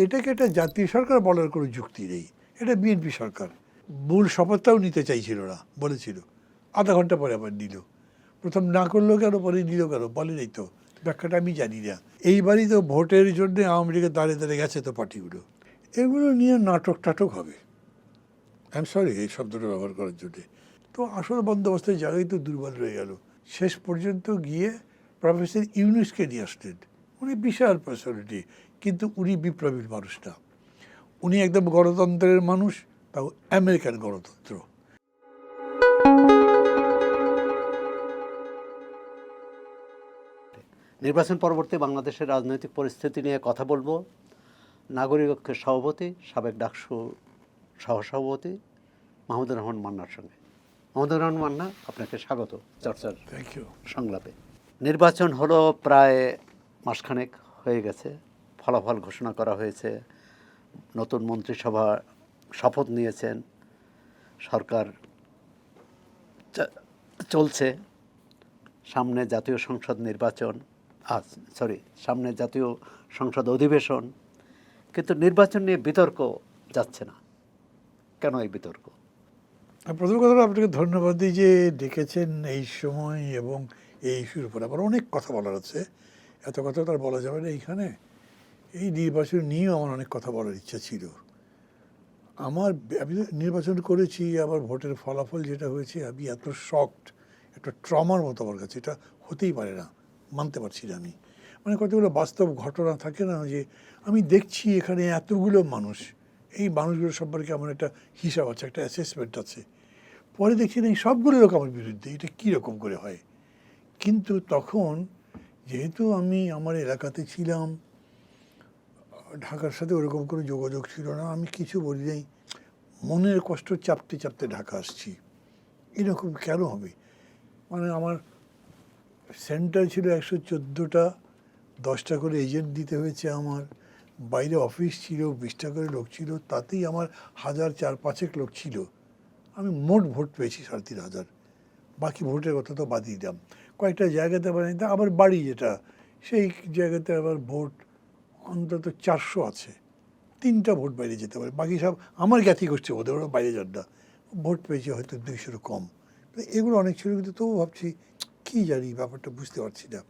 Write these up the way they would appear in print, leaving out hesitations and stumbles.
এটাকে একটা জাতীয় সরকার বলার কোনো যুক্তি নেই, এটা বিএনপি সরকার। মূল শপথটাও নিতে চাইছিল না, বলেছিল, আধা ঘন্টা পরে আবার নিল। প্রথম না করলো কেন, পরে নিল কেন বলে নেই তো, ব্যাখ্যাটা আমি জানি না। এইবারই তো ভোটের জন্য আওয়ামী লীগের দাঁড়িয়ে দাঁড়িয়ে গেছে তো পার্টিগুলো, এগুলো নিয়ে নাটক টাটক হবে। আই এম সরি এই শব্দটা ব্যবহার করার জন্যে। তো আসল বন্দোবস্তের জায়গায় তো দুর্বল রয়ে গেল। শেষ পর্যন্ত গিয়ে প্রফেসর ইউনুসকে নিয়ে আসলেন। উনি বিশাল পার্সোনালিটি, কিন্তু উনি বিপ্লবীর মানুষ না, উনি একদম গণতন্ত্রের মানুষ, তাও আমেরিকান গণতন্ত্র। নির্বাচন পরবর্তী বাংলাদেশের রাজনৈতিক পরিস্থিতি নিয়ে কথা বলবো নাগরিক ঐক্যের সভাপতি, সাবেক ডাকসু সহসভাপতি মাহমুদুর রহমান মান্নার সঙ্গে। মাহমুদুর রহমান মান্না, আপনাকে স্বাগত চর্চার সংলাপে। নির্বাচন হলো প্রায় মাসখানেক হয়ে গেছে, ফলাফল ঘোষণা করা হয়েছে, নতুন মন্ত্রিসভা শপথ নিয়েছেন, সরকার চলছে, সামনে জাতীয় সংসদ নির্বাচন, সামনে জাতীয় সংসদ অধিবেশন, কিন্তু নির্বাচন নিয়ে বিতর্ক যাচ্ছে না। কেন এই বিতর্ক? প্রথম কথা আপনাকে ধন্যবাদ দিই যে ডেকেছেন এই সময় এবং এই ইস্যুর উপর। আবার অনেক কথা বলার আছে, এত কথা তো আর বলা যাবে না এইখানে। এই নির্বাচন নিয়েও আমার অনেক কথা বলার ইচ্ছা ছিল। আমি নির্বাচন করেছি, আবার ভোটের ফলাফল যেটা হয়েছে, আমি এত শকড, একটা ট্রমার মতো আমার কাছে, এটা হতেই পারে না, মানতে পারছি না আমি। মানে কতগুলো বাস্তব ঘটনা থাকে না, যে আমি দেখছি এখানে এতগুলো মানুষ, এই মানুষগুলো সম্পর্কে আমার একটা হিসাব আছে, একটা অ্যাসেসমেন্ট আছে। পরে দেখছি না এই সবগুলো লোক আমার বিরুদ্ধে, এটা কীরকম করে হয়? কিন্তু তখন যেহেতু আমি আমার এলাকাতে ছিলাম, ঢাকার সাথে ওরকম কোনো যোগাযোগ ছিল না, আমি কিছু বলি নাই, মনের কষ্ট চাপতে চাপতে ঢাকা আসছি। এরকম কেন হবে? মানে আমার সেন্টার ছিল 114টা, 10টা করে এজেন্ট দিতে হয়েছে আমার, বাইরে অফিস ছিল 20টা করে লোক ছিল, তাতেই আমার 1000-4-5 লোক ছিল। আমি মোট ভোট পেয়েছি 3500, বাকি ভোটের কথা তো বাদই দিলাম। কয়েকটা জায়গাতে আবার বাড়ি যেটা, সেই জায়গাতে আবার ভোট অন্তত 400 আছে, 3টা ভোট বাইরে যেতে পারে, বাকি সব আমার জ্ঞাতি গোষ্ঠী, ওরা বাইরে যান না। ভোট পেয়েছি হয়তো 200-র কম। এগুলো অনেক ছিল, কিন্তু তবু ভাবছি কী জানি, ব্যাপারটা বুঝতে পারছি না।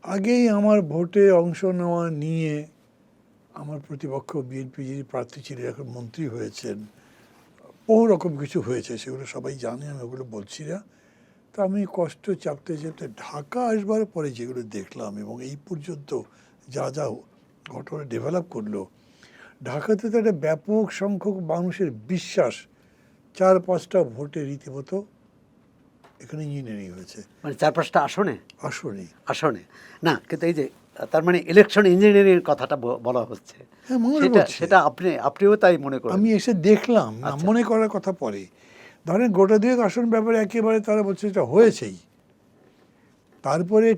আগেই আমার ভোটে অংশ নেওয়া নিয়ে আমার প্রতিপক্ষ বিএনপি যিনি প্রার্থী ছিলেন, এখন মন্ত্রী হয়েছেন, বহু রকম কিছু হয়েছে, সেগুলো সবাই জানে, আমি ওগুলো বলছি না। তো আমি কষ্ট চাপতে চাপতে ঢাকা আসবার পরে যেগুলো দেখলাম এবং এই পর্যন্ত যা যা ঘটনা ডেভেলপ করলো, ঢাকাতে তো একটা ব্যাপক সংখ্যক মানুষের বিশ্বাস, 4-5টা ভোটে রীতিমতো এখানে ইঞ্জিনিয়ারিং হয়েছে। মানে 4-5টা আসনে আসনে না, কিন্তু এই যে তার মানে ইলেকশন ইঞ্জিনিয়ারিং কথাটা বলা হচ্ছে, হ্যাঁ, সেটা আপনিও তাই মনে করেন? আমি এসে দেখলাম, না মনে করার কথা পরে। ধরেন গোটা দুয়েক আসন ব্যাপারে একেবারে তারা বলছে এটা হয়েছেই। তারপরে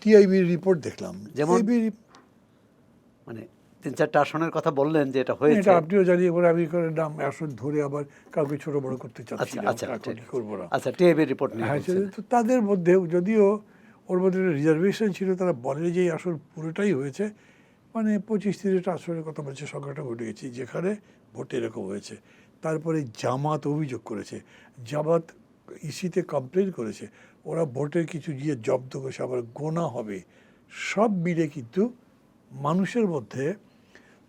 টিআইবির রিপোর্ট দেখলাম, যেমন মানে 3-4টা আসনের কথা বললেন যে এটা হয়েছে, এটা আপনিও জানিয়ে পরে আমি নাম আসন ধরে আবার কাউকে ছোট বড় করতে চাচ্ছি না, কি করবো না। আচ্ছা, টিআইবি রিপোর্ট নিয়ে হ্যাঁ, তো তাদের মধ্যেও যদিও ওর মধ্যে রিজার্ভেশন ছিল, তারা বলে যে এই আসন পুরোটাই হয়েছে, মানে 25-30টা আসনের কথা বলছে, সংখ্যাটা ঘটে গেছি যেখানে ভোটে এরকম হয়েছে। তারপরে জামাত অভিযোগ করেছে, জামাত ইসিতে কমপ্লেন করেছে, ওরা ভোটের কিছু গিয়ে জব্দ করেছে, আবার গোনা হবে। সব মিলে কিন্তু মানুষের মধ্যে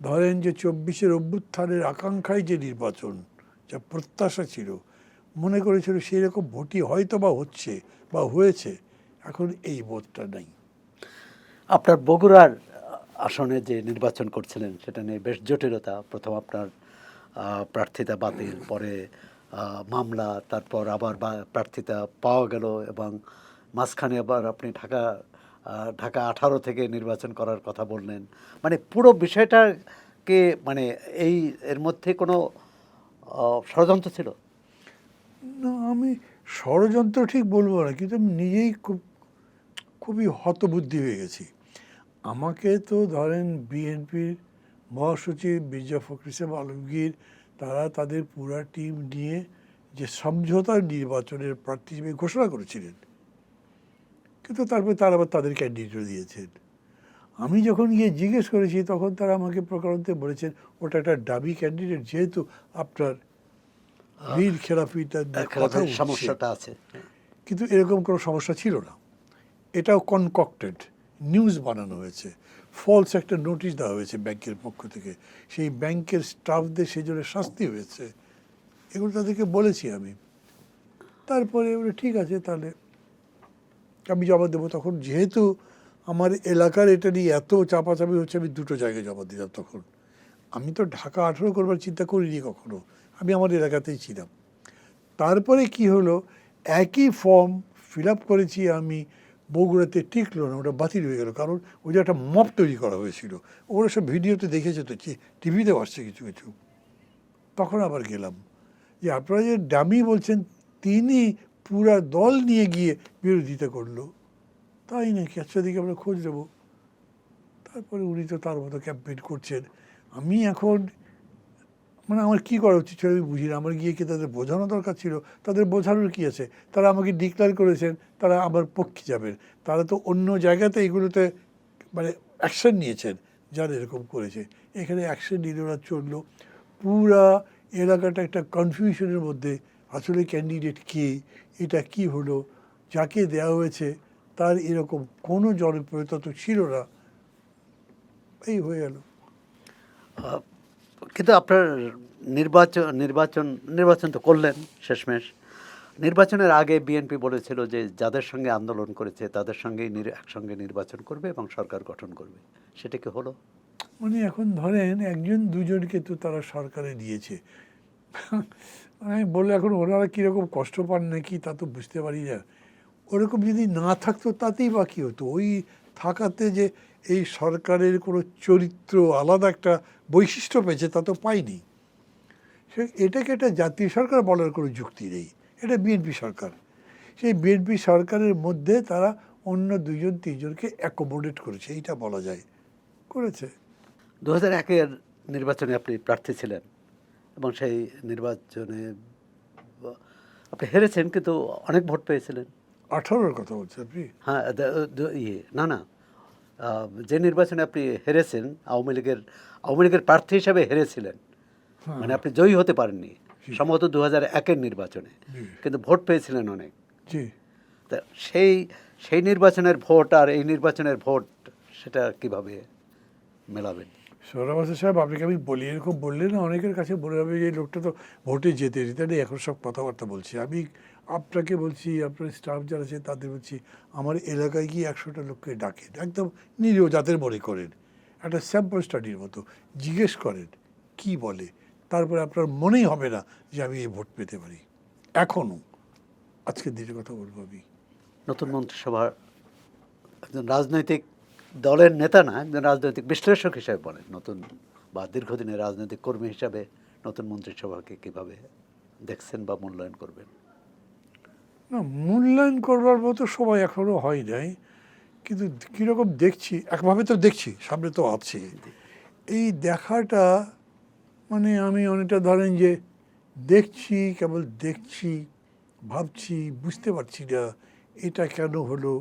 ধরেন যে 24-এর অভ্যুত্থানের আকাঙ্ক্ষায় যে নির্বাচন, যা প্রত্যাশা ছিল, মনে করেছিল সেই রকম ভোটই হয়তো বা হচ্ছে বা হয়েছে, এখন এই বোধটা নাই। আপনার বগুড়ার আসনে যে নির্বাচন করছিলেন সেটা নিয়ে বেশ জটিলতা। প্রথম আপনার প্রার্থিতা বাতিল, পরে মামলা, তারপর আবার প্রার্থিতা পাওয়া গেল, এবং মাঝখানে আবার আপনি ঢাকা 18 থেকে নির্বাচন করার কথা বললেন। মানে পুরো বিষয়টাকে মানে এর মধ্যে কোনো ষড়যন্ত্র ছিল? না, আমি ষড়যন্ত্র ঠিক বলবো না, কিন্তু আমি নিজেই খুবই হতবুদ্ধি হয়ে গেছি। আমাকে তো ধরেন বিএনপির মহাসচিব মির্জা ফখরুল ইসলাম আলমগীর, তারা তাদের পুরা টিম নিয়ে যে সমঝোতার নির্বাচনের প্রার্থী হিসেবে ঘোষণা করেছিলেন, কিন্তু তারপরে তারা আবার তাদের ক্যান্ডিডেটও দিয়েছেন। আমি যখন গিয়ে জিজ্ঞেস করেছি তখন তারা আমাকে প্রকারান্তে বলেছেন ওটা একটা ডাবি ক্যান্ডিডেট, যেহেতু আপনার ঋণ খেলাপিটা নিয়ে কথা উঠছে, সমস্যাটা আছে। কিন্তু এরকম কোনো সমস্যা ছিল না। এটাও কনকক্টেড নিউজ বানানো হয়েছে, ফলস একটা নোটিশ দেওয়া হয়েছে ব্যাংকের পক্ষ থেকে, সেই ব্যাংকের স্টাফদের সেই জন্য শাস্তি হয়েছে, এগুলো তাদেরকে বলেছি আমি। তারপরে বলে ঠিক আছে তাহলে আমি জমা দেবো। তখন যেহেতু আমার এলাকার এটা নিয়ে এত চাপাচাপি হচ্ছে, আমি দুটো জায়গায় জমা দিলাম। তখন আমি তো ঢাকা 18 করবার চিন্তা করিনি কখনো, আমি আমার এলাকাতেই ছিলাম। তারপরে কি হলো, একই ফর্ম ফিল আপ করেছি আমি, বগুড়াতে টিকলো না, ওটা বাতিল হয়ে গেল, কারণ ওই যে একটা মপ তৈরি করা হয়েছিল, ওরা সব ভিডিওতে দেখেছে তো, টিভিতে আসছে কিছু কিছু। তখন আবার গেলাম যে আপনারা যে ডামি বলছেন, তিনি পুরা দল নিয়ে গিয়ে বিরোধিতা করলো, তাই নাকি, আচ্ছা দিকে আমরা খোঁজ দেবো। তারপরে উনি তো তার মতো ক্যাম্পেইন করছেন। আমি এখন মানে আমার কী করা উচিত ছিল আমি বুঝি না। আমার গিয়ে কি তাদের বোঝানো দরকার ছিল? তাদের বোঝানোর কী আছে? তারা আমাকে ডিক্লেয়ার করেছেন তারা আমার পক্ষে যাবেন, তারা তো অন্য জায়গাতে এগুলোতে মানে অ্যাকশন নিয়েছেন যারা এরকম করেছে। এখানে অ্যাকশন নিলে ওরা চললো, পুরা এলাকাটা একটা কনফিউশনের মধ্যে, আসলে ক্যান্ডিডেট কে, এটা কি হলো, যাকে দেওয়া হয়েছে তার এরকম কোনো জনপ্রিয়তা তো ছিল না, এই হয়ে গেল। কিন্তু আপনার নির্বাচন তো করলেন শেষমেশ। নির্বাচনের আগে বিএনপি বলেছিল যে যাদের সঙ্গে আন্দোলন করেছে তাদের সঙ্গেই একসঙ্গে নির্বাচন করবে এবং সরকার গঠন করবে, সেটা কি হলো? মানে এখন ধরেন একজন দুজনকে তো তারা সরকারে দিয়েছে, আমি বললে এখন ওনারা কীরকম কষ্ট পান নাকি তা তো বুঝতে পারি না। ওরকম যদি না থাকতো তাতেই বা কী হতো, ওই থাকাতে যে এই সরকারের কোনো চরিত্র আলাদা একটা বৈশিষ্ট্য পেয়েছে তা তো পাইনি। সে এটাকে একটা জাতীয় সরকার বলার কোনো যুক্তি নেই, এটা বিএনপি সরকার। সেই বিএনপি সরকারের মধ্যে তারা অন্য দুজন তিনজনকে অ্যাকোমোডেট করেছে, এইটা বলা যায়, করেছে। 2001-এর নির্বাচনে আপনি প্রার্থী ছিলেন এবং সেই নির্বাচনে আপনি হেরেছেন, কিন্তু অনেক ভোট পেয়েছিলেন। 18-র কথা বলছেন আপনি? হ্যাঁ, না, যে নির্বাচনে আপনি হেরেছেন, আওয়ামী লীগের প্রার্থী হিসাবে হেরেছিলেন, মানে আপনি জয়ী হতে পারেননি সম্ভবত 2001-এর নির্বাচনে, কিন্তু ভোট পেয়েছিলেন অনেক। জি। তা সেই নির্বাচনের ভোট আর এই নির্বাচনের ভোট, সেটা কিভাবে মেলাবেন? সোহরাওয়ার্দী সাহেব, আপনাকে আমি বলি, এরকম বললে না অনেকের কাছে বলে হবে যে এই লোকটা তো ভোটে যেতে যেতে এখন সব কথাবার্তা বলছি। আমি আপনাকে বলছি, আপনার স্টাফ যারা আছে তাদের বলছি, আমার এলাকায় গিয়ে 100টা লোককে ডাকেন, একদম নিরীহ যাদের মনে করেন, একটা স্যাম্পল স্টাডির মতো জিজ্ঞেস করেন কি বলে, তারপরে আপনার মনেই হবে না যে আমি এই ভোট পেতে পারি। এখনও আজকের দিনের কথা বলবো আমি। নতুন মন্ত্রিসভার একজন রাজনৈতিক দলের নেতা না, একজন রাজনৈতিক বিশ্লেষক হিসেবে বলেন, নতুন বা দীর্ঘদিনের রাজনৈতিক কর্মী হিসাবে নতুন মন্ত্রিসভাকে কিভাবে দেখছেন বা মূল্যায়ন করবেন? না, মূল্যায়ন করবার মতো সময় এখনও হয় নাই, কিন্তু কীরকম দেখছি, একভাবে তো দেখছি, সামনে তো আছে। এই দেখাটা মানে আমি অনেকটা ধরেন যে দেখছি, কেবল দেখছি, ভাবছি, বুঝতে পারছি না এটা কেন হলো,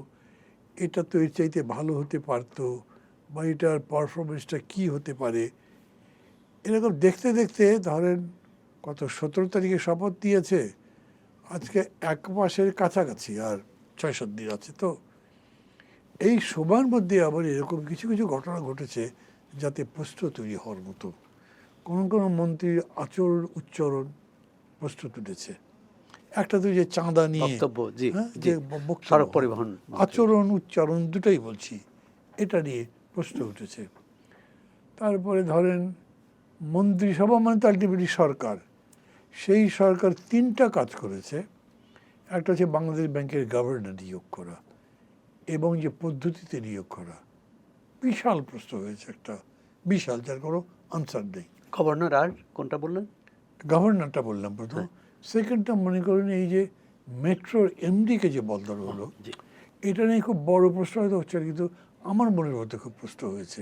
এটা তো এর চাইতে ভালো হতে পারতো, বা এটার পারফরমেন্সটা কী হতে পারে, এরকম দেখতে দেখতে ধরেন কত 17 তারিখে শপথ দিয়েছে, আজকে 1 মাসের কাছাকাছি, আর 6-7 দিন আছে। তো এই সময়ের মধ্যে আবার এরকম কিছু কিছু ঘটনা ঘটেছে যাতে প্রশ্ন তৈরি হওয়ার মতো। কোনো মন্ত্রীর আচরণ উচ্চারণ প্রশ্ন তুলেছে। একটা তো যে চাঁদা নিয়ে বক্তব্য, জি, হ্যাঁ, জি, যে সড়ক পরিবহন আচরণ উচ্চারণ দুটাই বলছি, এটা নিয়ে প্রশ্ন উঠেছে। তারপরে ধরেন মন্ত্রিসভা মানে তো আলটিমেটলি সরকার, সেই সরকার 3টা কাজ করেছে। একটা হচ্ছে বাংলাদেশ ব্যাংকের গভর্নর নিয়োগ করা এবং যে পদ্ধতিতে নিয়োগ করা, বিশাল প্রশ্ন হয়েছে, একটা বিশাল, যার কোনো আনসার নেই। গভর্নর আর কোনটা বললেন? গভর্নরটা বললাম প্রথম। সেকেন্ডটা মনে করেন এই যে মেট্রোর এমডিকে যে বদল হলো, এটা নিয়ে খুব বড় প্রশ্ন হয়তো হচ্ছে, কিন্তু আমার মনের মধ্যে খুব প্রশ্ন হয়েছে।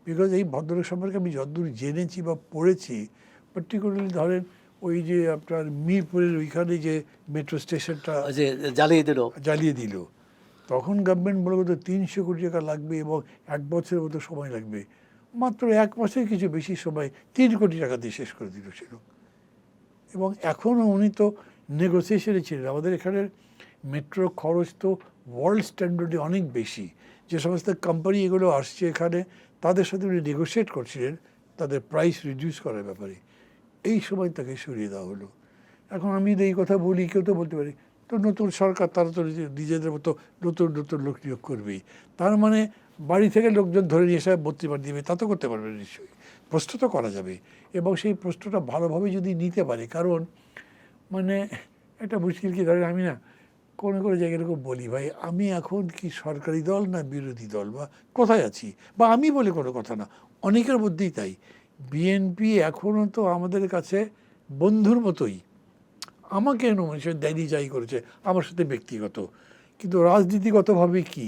বিকজ এই ভদ্রলোক সম্পর্কে আমি যতদূর জেনেছি বা পড়েছি, পার্টিকুলারলি ধরেন ওই যে আপনার মিরপুরের ওইখানে যে মেট্রো স্টেশনটা যে জ্বালিয়ে দিল, জ্বালিয়ে দিল, তখন গভর্নমেন্ট বলে তো 300 কোটি টাকা লাগবে এবং 1 বছরের মতো সময় লাগবে। মাত্র 1 মাসের কিছু বেশি সময় 3 কোটি টাকা দিয়ে শেষ করে দিল ছিল। এবং এখনও উনি তো নেগোসিয়েশনে ছিলেন। আমাদের এখানের মেট্রো খরচ তো ওয়ার্ল্ড স্ট্যান্ডার্ডে অনেক বেশি। যে সমস্ত কোম্পানি এগুলো আসছে এখানে, তাদের সাথে উনি নেগোসিয়েট করছিলেন তাদের প্রাইস রিডিউস করার ব্যাপারে। এই সময় তাকে সরিয়ে দেওয়া হলো। এখন আমি এই কথা বলি, কেউ তো বলতে পারি তো নতুন সরকার, তারা তো নিজেদের মতো নতুন নতুন লোক নিয়োগ করবেই, তার মানে বাড়ি থেকে লোকজন ধরে নিয়ে এসে বত্রিবার দিবে, তা তো করতে পারবে না নিশ্চয়ই। প্রশ্ন তো করা যাবে, এবং সেই প্রশ্নটা ভালোভাবে যদি নিতে পারে। কারণ মানে একটা মুশকিল কি, ধরেন আমি না কোনো কোনো জায়গায় এরকম বলি, ভাই আমি এখন কি সরকারি দল না বিরোধী দল, বা কোথায় আছি, বা আমি বলে কোনো কথা না, অনেকের মধ্যেই তাই। বিএনপি এখনও তো আমাদের কাছে বন্ধুর মতোই, আমাকে নমিনেশন দেয়নি, যাই করেছে আমার সাথে ব্যক্তিগত, কিন্তু রাজনীতিগতভাবে কি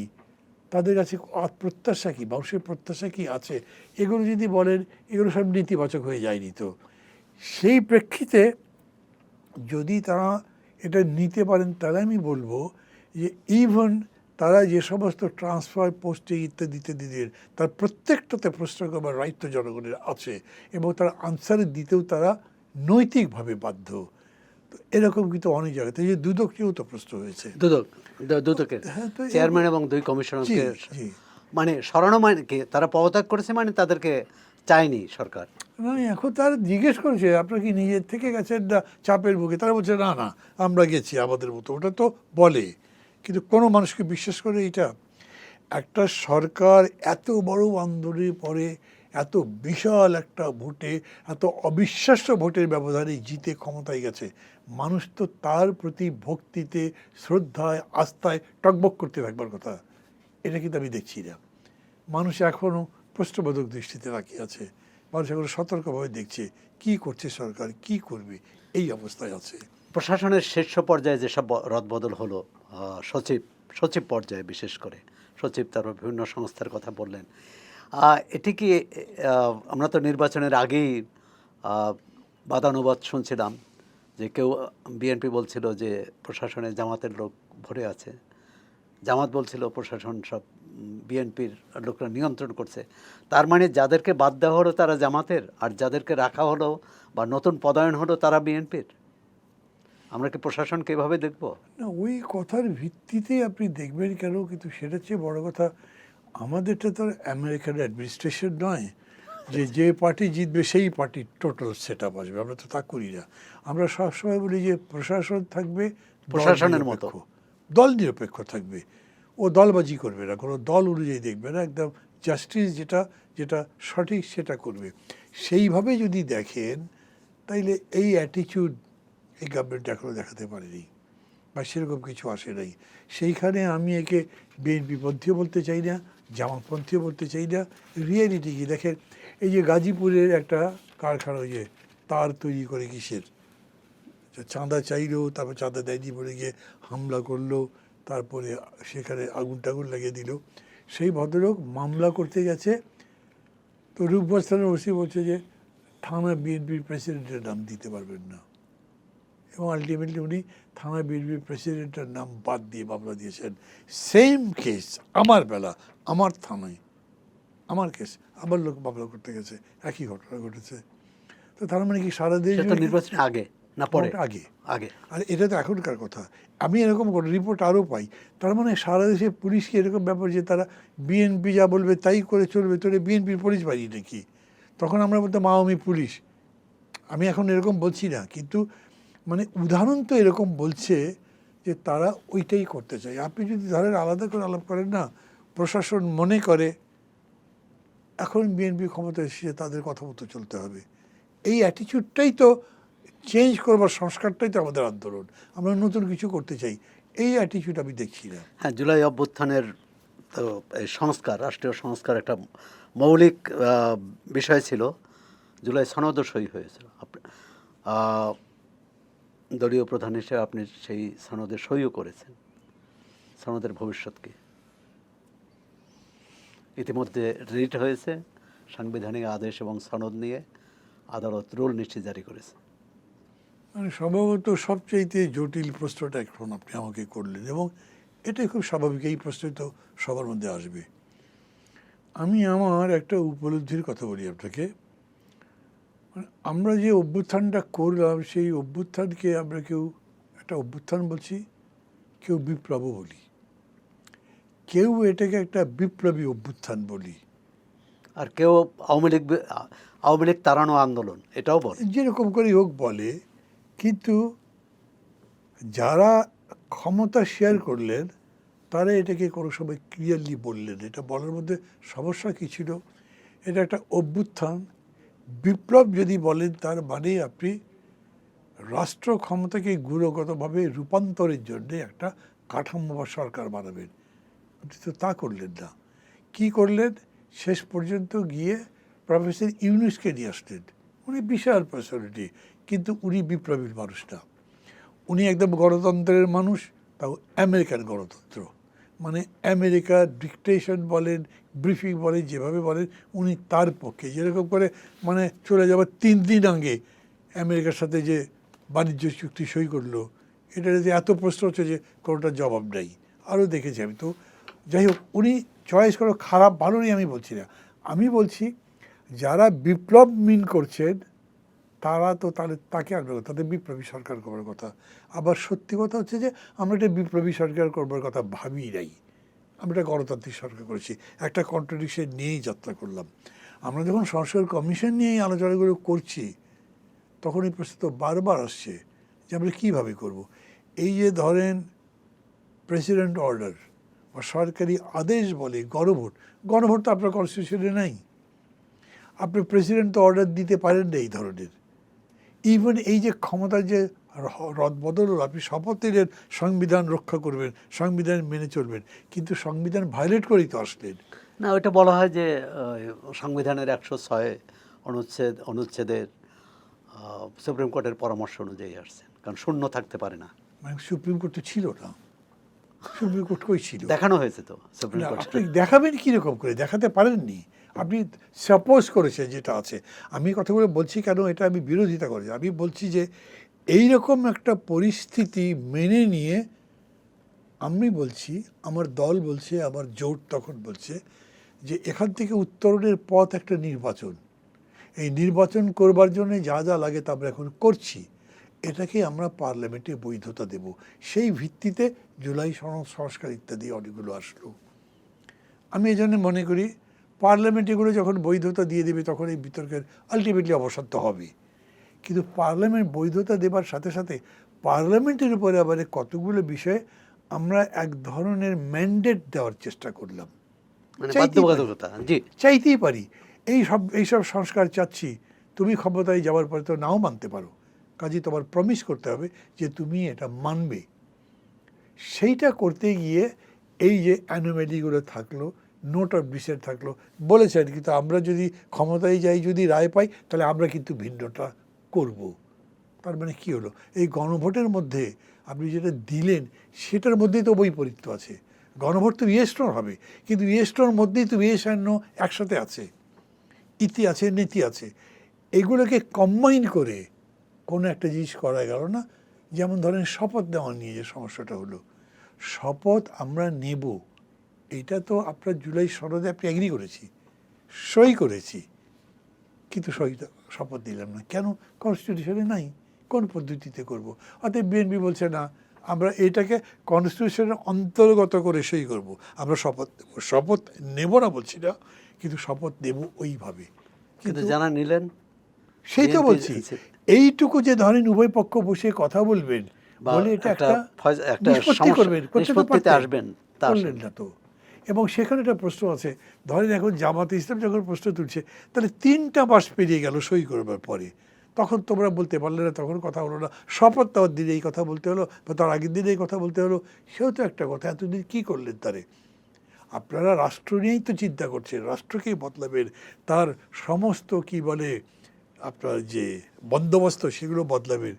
তাদের কাছে প্রত্যাশা কি, মানুষের প্রত্যাশা কি আছে, এগুলো যদি বলেন, এগুলো সব নেতিবাচক হয়ে যায়নি। তো সেই প্রেক্ষিতে যদি তারা এটা নিতে পারেন, তাহলে আমি বলবো যে ইভেন তারা যে সমস্ত ট্রান্সফার পোস্টে ইত্যাদি ইত্যাদি দিলেন, তার প্রত্যেকটাতে প্রশ্ন করবার রাইট তো জনগণের আছে, এবং তারা আনসার দিতেও তারা নৈতিকভাবে বাধ্য। তো এরকম কিন্তু অনেক জায়গাতে, যে দুদককেও তো প্রশ্ন হয়েছে। দুদকের হ্যাঁ, তো চেয়ারম্যান এবং 2 কমিশনারকে জি। মানে সরানো, মানে কি তারা পদত্যাগ করেছে, মানে তাদেরকে চায়নি সরকার। না, এখন তারা জিজ্ঞেস করেছে আপনারা কি নিজের থেকে গেছেন না চাপের মুখে, তারা বলছে না না আমরা গেছি আমাদের মতো, ওটা তো বলে, কিন্তু কোনো মানুষকে বিশ্বাস করে এটা? একটা সরকার এত বড় আন্দোলনের পরে এত বিশাল একটা ভোটে, এত অবিশ্বাস্য ভোটের ব্যবধানে জিতে ক্ষমতায় গেছে, মানুষ তো তার প্রতি ভক্তিতে, শ্রদ্ধায়, আস্থায় টকবক করতে থাকবার কথা। এটা কিন্তু আমি দেখছি না। মানুষ এখনও প্রশ্নবোধক দৃষ্টিতে তাকিয়ে আছে, মানুষ এখনো সতর্কভাবে দেখছে কি করছে সরকার, কি করবে, এই অবস্থায় আছে। প্রশাসনের শীর্ষ পর্যায়ে যেসব রদবদল হলো, সচিব সচিব পর্যায়ে বিশেষ করে সচিব, তারপর বিভিন্ন সংস্থার কথা বললেন, এটি কি আমরা তো নির্বাচনের আগেই বাদানুবাদ শুনছিলাম যে কেউ, বিএনপি বলছিল যে প্রশাসনে জামাতের লোক ভরে আছে, জামাত বলছিল প্রশাসন সব বিএনপির লোকরা নিয়ন্ত্রণ করছে। তার মানে যাদেরকে বাদ দেওয়া হলো তারা জামাতের, আর যাদেরকে রাখা হলো বা নতুন পদায়ন হলো তারা বিএনপির। আমরা কি প্রশাসনকে এভাবে দেখব? না, ওই কথার ভিত্তিতে আপনি দেখবেন কেন, কিন্তু সেটার চেয়ে বড় কথা, আমাদেরটা তো আমেরিকান অ্যাডমিনিস্ট্রেশন নয় যে যে পার্টি জিতবে সেই পার্টির টোটাল সেট আপ আসবে। আমরা তো তা করি না। আমরা সবসময় বলি যে প্রশাসন থাকবে প্রশাসনের মতো, দল নিরপেক্ষ থাকবে, ও দলবাজি করবে না, কোনো দল অনুযায়ী দেখবে না, একদম জাস্টিস যেটা যেটা সঠিক সেটা করবে। সেইভাবে যদি দেখেন, তাইলে এই অ্যাটিটিউড এই গভর্নমেন্ট এখনও দেখাতে পারেনি, বা সেরকম কিছু আসে নাই। সেইখানে আমি একে বিএনপিপন্থীও বলতে চাই না, জামাতপন্থীও বলতে চাই না। রিয়েলিটি কি দেখেন, এই যে গাজীপুরের একটা কারখানা, ওই যে তার তৈরি করে কিসের, চাঁদা চাইলো, তারপর চাঁদা দেয়নি বলে গিয়ে হামলা করলো, তারপরে সেখানে আগুন টাগুন লাগিয়ে দিল। সেই ভদ্রলোক মামলা করতে গেছে, তো রূপগঞ্জ থানার ওসি বলছে যে থানা বিএনপির প্রেসিডেন্টের নাম দিতে পারবেন না, এবং আলটিমেটলি উনি থানা বিএনপির প্রেসিডেন্টের নাম বাদ দিয়ে মামলা দিয়েছেন। সেম কেস, আমার বেলা, আমার থানায়, আমার কেস, আমার লোক মামলা করতে গেছে, একই ঘটনা ঘটেছে। তো তার মানে কি সারা দেশ নির্বাচন আগে না পরে? আগে আগে। আর এটা তো এখনকার কথা। আমি এরকম রিপোর্ট আরও পাই। তার মানে সারা দেশে পুলিশকে এরকম ব্যাপার যে তারা বিএনপি যা বলবে তাই করে চলবে, তোরে বিএনপির পুলিশ বাড়ি নাকি? তখন আমরা বলতাম আওয়ামী পুলিশ। আমি এখন এরকম বলছি না, কিন্তু মানে উদাহরণ তো এরকম বলছে যে তারা ওইটাই করতে চায়। আপনি যদি ধরেন আলাদা করে আলাপ করেন না, প্রশাসন মনে করে এখন বিএনপি ক্ষমতা এসেছে, তাদের কথা মতো চলতে হবে, এই অ্যাটিটিউডটাই তো চেঞ্জ করবার সংস্কারটাই তো আমাদের আন্দোলন। আমরা নতুন কিছু করতে চাই, এই অ্যাটিটিউড আমি দেখছি না। হ্যাঁ, জুলাই অভ্যুত্থানের তো এই সংস্কার, রাষ্ট্রীয় সংস্কার একটা মৌলিক বিষয় ছিল। জুলাই সনদও সই হয়েছিল। দলীয় প্রধান হিসেবে আপনি সেই সনদে সইও করেছেন। সনদের ভবিষ্যৎ কি? ইতিমধ্যে রিট হয়েছে, সাংবিধানিক আদেশ এবং সনদ নিয়ে আদালত রুল নিশ্চিত জারি করেছে। মানে সম্ভবত সবচাইতে জটিল প্রশ্নটা এখন আপনি আমাকে করলেন, এবং এটাই খুব স্বাভাবিক, এই প্রশ্ন তো সবার মধ্যে আসবে। আমি আমার একটা উপলব্ধির কথা বলি আপনাকে। আমরা যে অভ্যুত্থানটা করলাম, সেই অভ্যুত্থানকে আমরা কেউ একটা অভ্যুত্থান বলছি, কেউ বিপ্লবও বলি, কেউ এটাকে একটা বিপ্লবী অভ্যুত্থান বলি, আর কেউ আওয়ামী লীগ তাড়ানো আন্দোলন এটাও বলে। যেরকম করে হোক বলে। কিন্তু যারা ক্ষমতা শেয়ার করলেন তারা এটাকে কোনো সময় ক্লিয়ারলি বললেন। এটা বলার মধ্যে সমস্যা কী ছিল? এটা একটা অভ্যুত্থান। বিপ্লব যদি বলেন তার মানে আপনি রাষ্ট্র ক্ষমতাকে গুণগতভাবে রূপান্তরের জন্য একটা কাঠামো বা সরকার বানাবেন। আপনি তো তা করলেন না। কি করলেন? শেষ পর্যন্ত গিয়ে প্রফেসর ইউনূসকে নিয়ে আসলেন। উনি বিশাল পার্সোনালিটি, কিন্তু উনি বিপ্লবীর মানুষ না। উনি একদম গণতন্ত্রের মানুষ, তাও আমেরিকান গণতন্ত্র। মানে আমেরিকা ডিকটেশন বলেন, ব্রিফিং বলেন, যেভাবে বলেন উনি তার পক্ষে। যেরকম করে মানে চলে যাওয়ার 3 দিন আগে আমেরিকার সাথে যে বাণিজ্য চুক্তি সই করলো, এটা যে এত প্রশ্ন হচ্ছে যে কোনোটার জবাব নেই। আরও দেখেছি আমি। তো যাই হোক, উনি চয়েস করে খারাপ ভালো নেই আমি বলছি না। আমি বলছি যারা বিপ্লব মিন করছেন তারা তো তাকে আনবে না, তাদের বিপ্লবী সরকার করবার কথা। আবার সত্যি কথা হচ্ছে যে আমরা একটা বিপ্লবী সরকার করবার কথা ভাবি নাই, আমরা একটা গণতান্ত্রিক সরকার করেছি। একটা কন্ট্রাডিকশন নিয়েই যাত্রা করলাম। আমরা যখন সংস্কার কমিশন নিয়েই আলোচনাগুলো করছি, তখন এই প্রশ্ন তো বারবার আসছে যে আমরা কীভাবে করব। এই যে ধরেন প্রেসিডেন্ট অর্ডার বা সরকারি আদেশ বলে গণভোট, গণভোট তো আপনার কনস্টিটিউশনে নাই। আপনি প্রেসিডেন্ট তো অর্ডার দিতে পারেন না এই ধরনের। ইভেন এই যে ক্ষমতার যে রদবদল হলো, আপনি শপথ নিলেন সংবিধান রক্ষা করবেন, সংবিধান মেনে চলবেন, কিন্তু সংবিধান ভায়োলেট করেই তো আসলেন। না, ওইটা বলা হয় যে সংবিধানের 106 অনুচ্ছেদের সুপ্রিম কোর্টের পরামর্শ অনুযায়ী আসছেন, কারণ শূন্য থাকতে পারে না। মানে সুপ্রিম কোর্ট তো ছিল না। সুপ্রিম কোর্ট কই ছিল? দেখানো হয়েছে তো সুপ্রিম না, কোর্ট। আপনি দেখাবেন কীরকম করে? দেখাতে পারেননি। আপনি সাপোজ করেছেন যেটা আছে। আমি কথাগুলো বলছি কেন, এটা আমি বিরোধিতা করেছি। আমি বলছি যে এইরকম একটা পরিস্থিতি মেনে নিয়ে আমি বলছি, আমার দল বলছে, আমার জোট তখন বলছে যে এখান থেকে উত্তরণের পথ একটা নির্বাচন। এই নির্বাচন করবার জন্য যা যা লাগে তা আমরা এখন করছি। এটাকে আমরা পার্লামেন্টে বৈধতা দেব। সেই ভিত্তিতে জুলাই সনদ সংস্কার ইত্যাদি অনেকগুলো আসলো। আমি এই জন্য মনে করি পার্লামেন্ট এগুলো যখন বৈধতা দিয়ে দেবে তখন এই বিতর্কের আলটিমেটলি অবসান তো হবে। কিন্তু পার্লামেন্ট বৈধতা দেবার সাথে সাথে পার্লামেন্টের উপরে আবার কতগুলো বিষয়ে আমরা এক ধরনের ম্যান্ডেট দেওয়ার চেষ্টা করলাম। মানে বাধ্যবাধকতা, জি, চাইতেই পারি এইসব সংস্কার চাচ্ছি, তুমি ক্ষমতায় যাওয়ার পরে তো নাও মানতে পারো, কাজে তোমার প্রমিস করতে হবে যে তুমি এটা মানবে। সেইটা করতে গিয়ে এই যে অ্যানোম্যালিগুলো থাকলো, নোট অফ ডিসেন্ট থাকলো, বলেছেন কিন্তু আমরা যদি ক্ষমতায় যাই, যদি রায় পাই, তাহলে আমরা কিন্তু ভিন্নটা করব। তার মানে কী হলো? এই গণভোটের মধ্যে আপনি যেটা দিলেন সেটার মধ্যেই তো বৈপরীত্য আছে। গণভোট তো ইয়েস নোর হবে, কিন্তু ইয়েস নোর মধ্যেই তো ইয়েস অ্যান্ড নো একসাথে আছে, ইতি আছে, নীতি আছে। এগুলোকে কম্বাইন করে কোনো একটা জিনিস করা গেল না। যেমন ধরেন শপথ নেওয়া নিয়ে যে সমস্যাটা হলো, শপথ আমরা নেব, এটা তো আপনার জুলাই সনদে আপনি এগ্রি করেছি, সই করেছি, কিন্তু শপথ দিলাম না কেন? কনস্টিটিউশনে নাই। কোন পদ্ধতিতে করব? অতএব বিএনপি বলছে না, আমরা এটাকে কনস্টিটিউশনের অন্তর্গত করে সই করব। আমরা শপথ নেব না বলছি না, কিন্তু শপথ নেব ওইভাবে। কিন্তু যারা নিলেন, সেই তো বলছি, এইটুকু যে ধরেন উভয় পক্ষ বসে কথা বলবেন, বলে এটা একটা নিষ্পত্তি করবেন, করতে আসবেন, করলেন না তো। এবং সেখানে একটা প্রশ্ন আছে, ধরেন এখন জামাতে ইসলাম যখন প্রশ্ন তুলছে, তাহলে 3টা মাস পেরিয়ে গেল সই করবার পরে, তখন তোমরা বলতে পারলে না, তখন কথা হলো না, শপথ দেওয়ার দিনে এই কথা বলতে হলো, বা তার আগের দিনে এই কথা বলতে হলো, সেও তো একটা কথা। এতদিন কী করলেন তারে? আপনারা রাষ্ট্র নিয়েই তো চিন্তা করছেন, রাষ্ট্রকেই বদলাবেন, তার সমস্ত কি বলে আপনার যে বন্দোবস্ত সেগুলো বদলাবেন।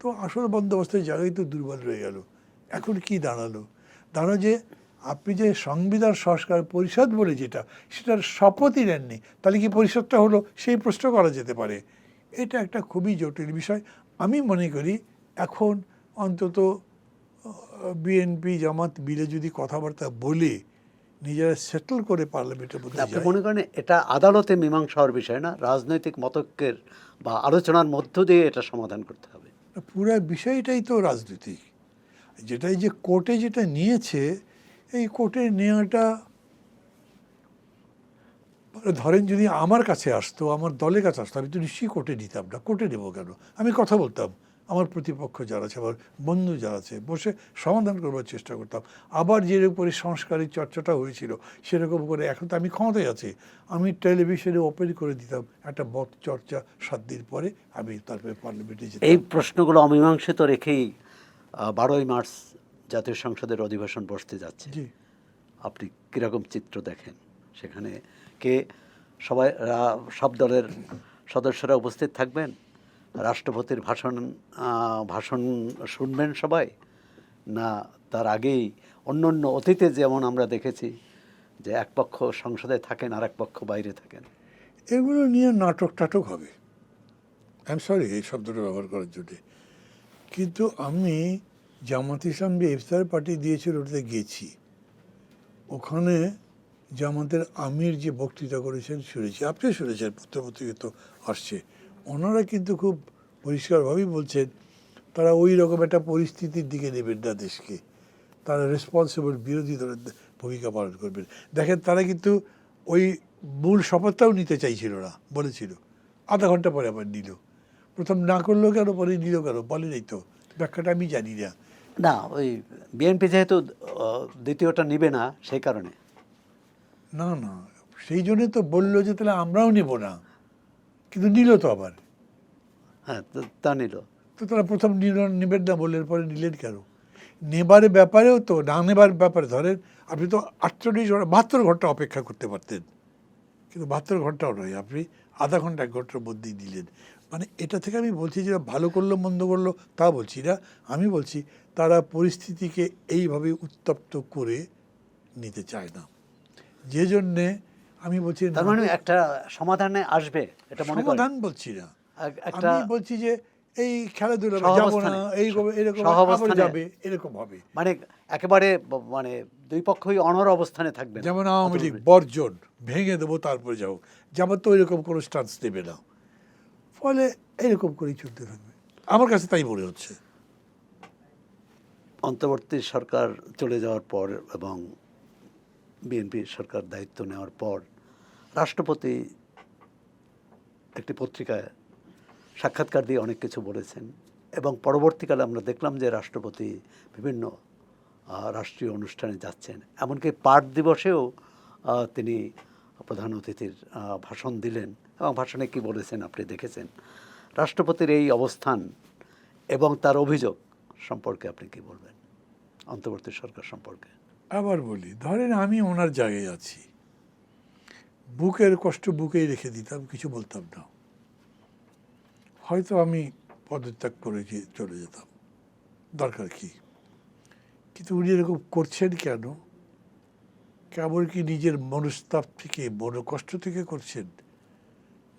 তো আসল বন্দোবস্তের জায়গায় তো দুর্বল রয়ে গেল। এখন কি দাঁড়ালো? যে আপনি যে সংবিধান সংস্কার পরিষদ বলে যেটা, সেটার শপথই নেননি, তাহলে কি পরিষদটা হলো? সেই প্রশ্ন করা যেতে পারে। এটা একটা খুবই জটিল বিষয়। আমি মনে করি এখন অন্তত বিএনপি জামাত মিলে যদি কথাবার্তা বলে নিজেরা সেটেল করে পার্লামেন্টের মধ্যে আপনি যায়, মনে করেন এটা আদালতে মীমাংসা হওয়ার বিষয় না, রাজনৈতিক মতৈক্যের বা আলোচনার মধ্য দিয়ে এটা সমাধান করতে হবে? পুরো বিষয়টাই তো রাজনীতিক। যেটাই যে কোর্টে যেটা নিয়েছে, এই কোর্টে নেওয়াটা, ধরেন যদি আমার কাছে আসতো, আমার দলের কাছে আসতো, আমি তো নিশ্চয়ই কোর্টে নিতাম না। কোর্টে নেবো কেন? আমি কথা বলতাম, আমার প্রতিপক্ষ যারা আছে, আমার বন্ধু যারা আছে, বসে সমাধান করবার চেষ্টা করতাম। আবার যেরকম করে সংস্কারের চর্চাটা হয়েছিল সেরকম করে, এখন তো আমি ক্ষমতায় আছি, আমি টেলিভিশনে ওপেন করে দিতাম একটা মত চর্চা, 7 দিন পরে আমি তারপরে পার্লামেন্টে যেতাম। এই প্রশ্নগুলো অমীমাংসিত রেখেই 12ই মার্চ জাতীয় সংসদের অধিবেশন বসতে যাচ্ছে। জি, আপনি কীরকম চিত্র দেখেন সেখানে? কে সবাই সব দলের সদস্যরা উপস্থিত থাকবেন? রাষ্ট্রপতির ভাষণ শুনবেন সবাই, না তার আগেই অন্য অন্য অতীতে যেমন আমরা দেখেছি যে এক পক্ষ সংসদে থাকেন আর এক পক্ষ বাইরে থাকেন? এগুলো নিয়ে নাটক টাটক হবে। আই এম সরি এই শব্দটা ব্যবহার করার জন্যে, কিন্তু আমি জামাত ইসলাম যে ইফতার পার্টি দিয়েছিল ওটাতে গেছি। ওখানে জামাতের আমির যে বক্তৃতা করেছেন শুনেছি, আপনিও শুনেছেন, পত্রপত্রিকা তো আসছে। ওনারা কিন্তু খুব পরিষ্কারভাবেই বলছেন তারা ওই রকম একটা পরিস্থিতির দিকে নেবেন না দেশকে, তারা রেসপন্সিবল বিরোধী দলের ভূমিকা পালন করবেন। দেখেন, তারা কিন্তু ওই মূল শপথটাও নিতে চাইছিল না, বলেছিল, আধা ঘন্টা পরে আবার নিল। প্রথম না করলো কেন, পরে নিল কেন বলেনি তো, ব্যাখ্যাটা আমি জানি না। না, ওই বিএনপি যেহেতু দ্বিতীয়টা নিবে না সেই কারণে। না না, সেই জন্যে তো বললো যে তাহলে আমরাও নেব না, কিন্তু নিল তো আবার। হ্যাঁ, তা নিল। তো তারা প্রথম নেবেন না বললেন, পরে নিলেন কেন? নেবার ব্যাপারেও তো, না নেবার ব্যাপারে ধরেন আপনি তো 48 ঘন্টা 72 ঘন্টা অপেক্ষা করতে পারতেন, কিন্তু 72 ঘন্টাও নয়, আপনি আধা ঘন্টা 1 ঘন্টার মধ্যেই দিলেন। মানে এটা থেকে আমি বলছি যে ভালো করলো মন্দ করলো তা বলছি না, আমি বলছি তারা পরিস্থিতিকে এইভাবে উত্তপ্ত করে নিতে চায় না, যে জন্যে আমি বলছি তার মানে একটা সমাধানে আসবে এটা মনে করেন? সমাধান বলছি না, একটা আমি বলছি যে এই খেলাধুলা যাবো সহাবস্থানে, না, এই এরকম আবার সহাবস্থানে যাবে, এরকম হবে। মানে একেবারে মানে দুই পক্ষই অনর অবস্থানে থাকবে। যেমন আওয়ামী লীগ বর্জন, ভেঙে দেবো তারপরে যাও, জামাত তো এরকম কোনো স্টান্স দেবে না, ফলে এরকম করেই চলতে থাকবে, আমার কাছে তাই মনে হচ্ছে। অন্তর্বর্তী সরকার চলে যাওয়ার পর এবং বিএনপি সরকার দায়িত্ব নেওয়ার পর রাষ্ট্রপতি একটি পত্রিকায় সাক্ষাৎকার দিয়ে অনেক কিছু বলেছেন, এবং পরবর্তীকালে আমরা দেখলাম যে রাষ্ট্রপতি বিভিন্ন রাষ্ট্রীয় অনুষ্ঠানে যাচ্ছেন, এমনকি পাট দিবসেও তিনি প্রধান অতিথির ভাষণ দিলেন, এবং ভাষণে কি বলেছেন আপনি দেখেছেন। রাষ্ট্রপতির এই অবস্থান এবং তার অভিযোগ সম্পর্কে আপনি কি বলবেন, অন্তর্বর্তী সরকার সম্পর্কে? আবার বলি, ধরেন আমি ওনার জায়গায় আছি, বুকের কষ্ট বুকেই রেখে দিতাম, কিছু বলতাম না, হয়তো আমি পদত্যাগ করে চলে যেতাম, দরকার কি। কিন্তু উনি এরকম করছেন কেন? কেবল কি নিজের মনস্তাপ থেকে, মনোকষ্ট থেকে করছেন,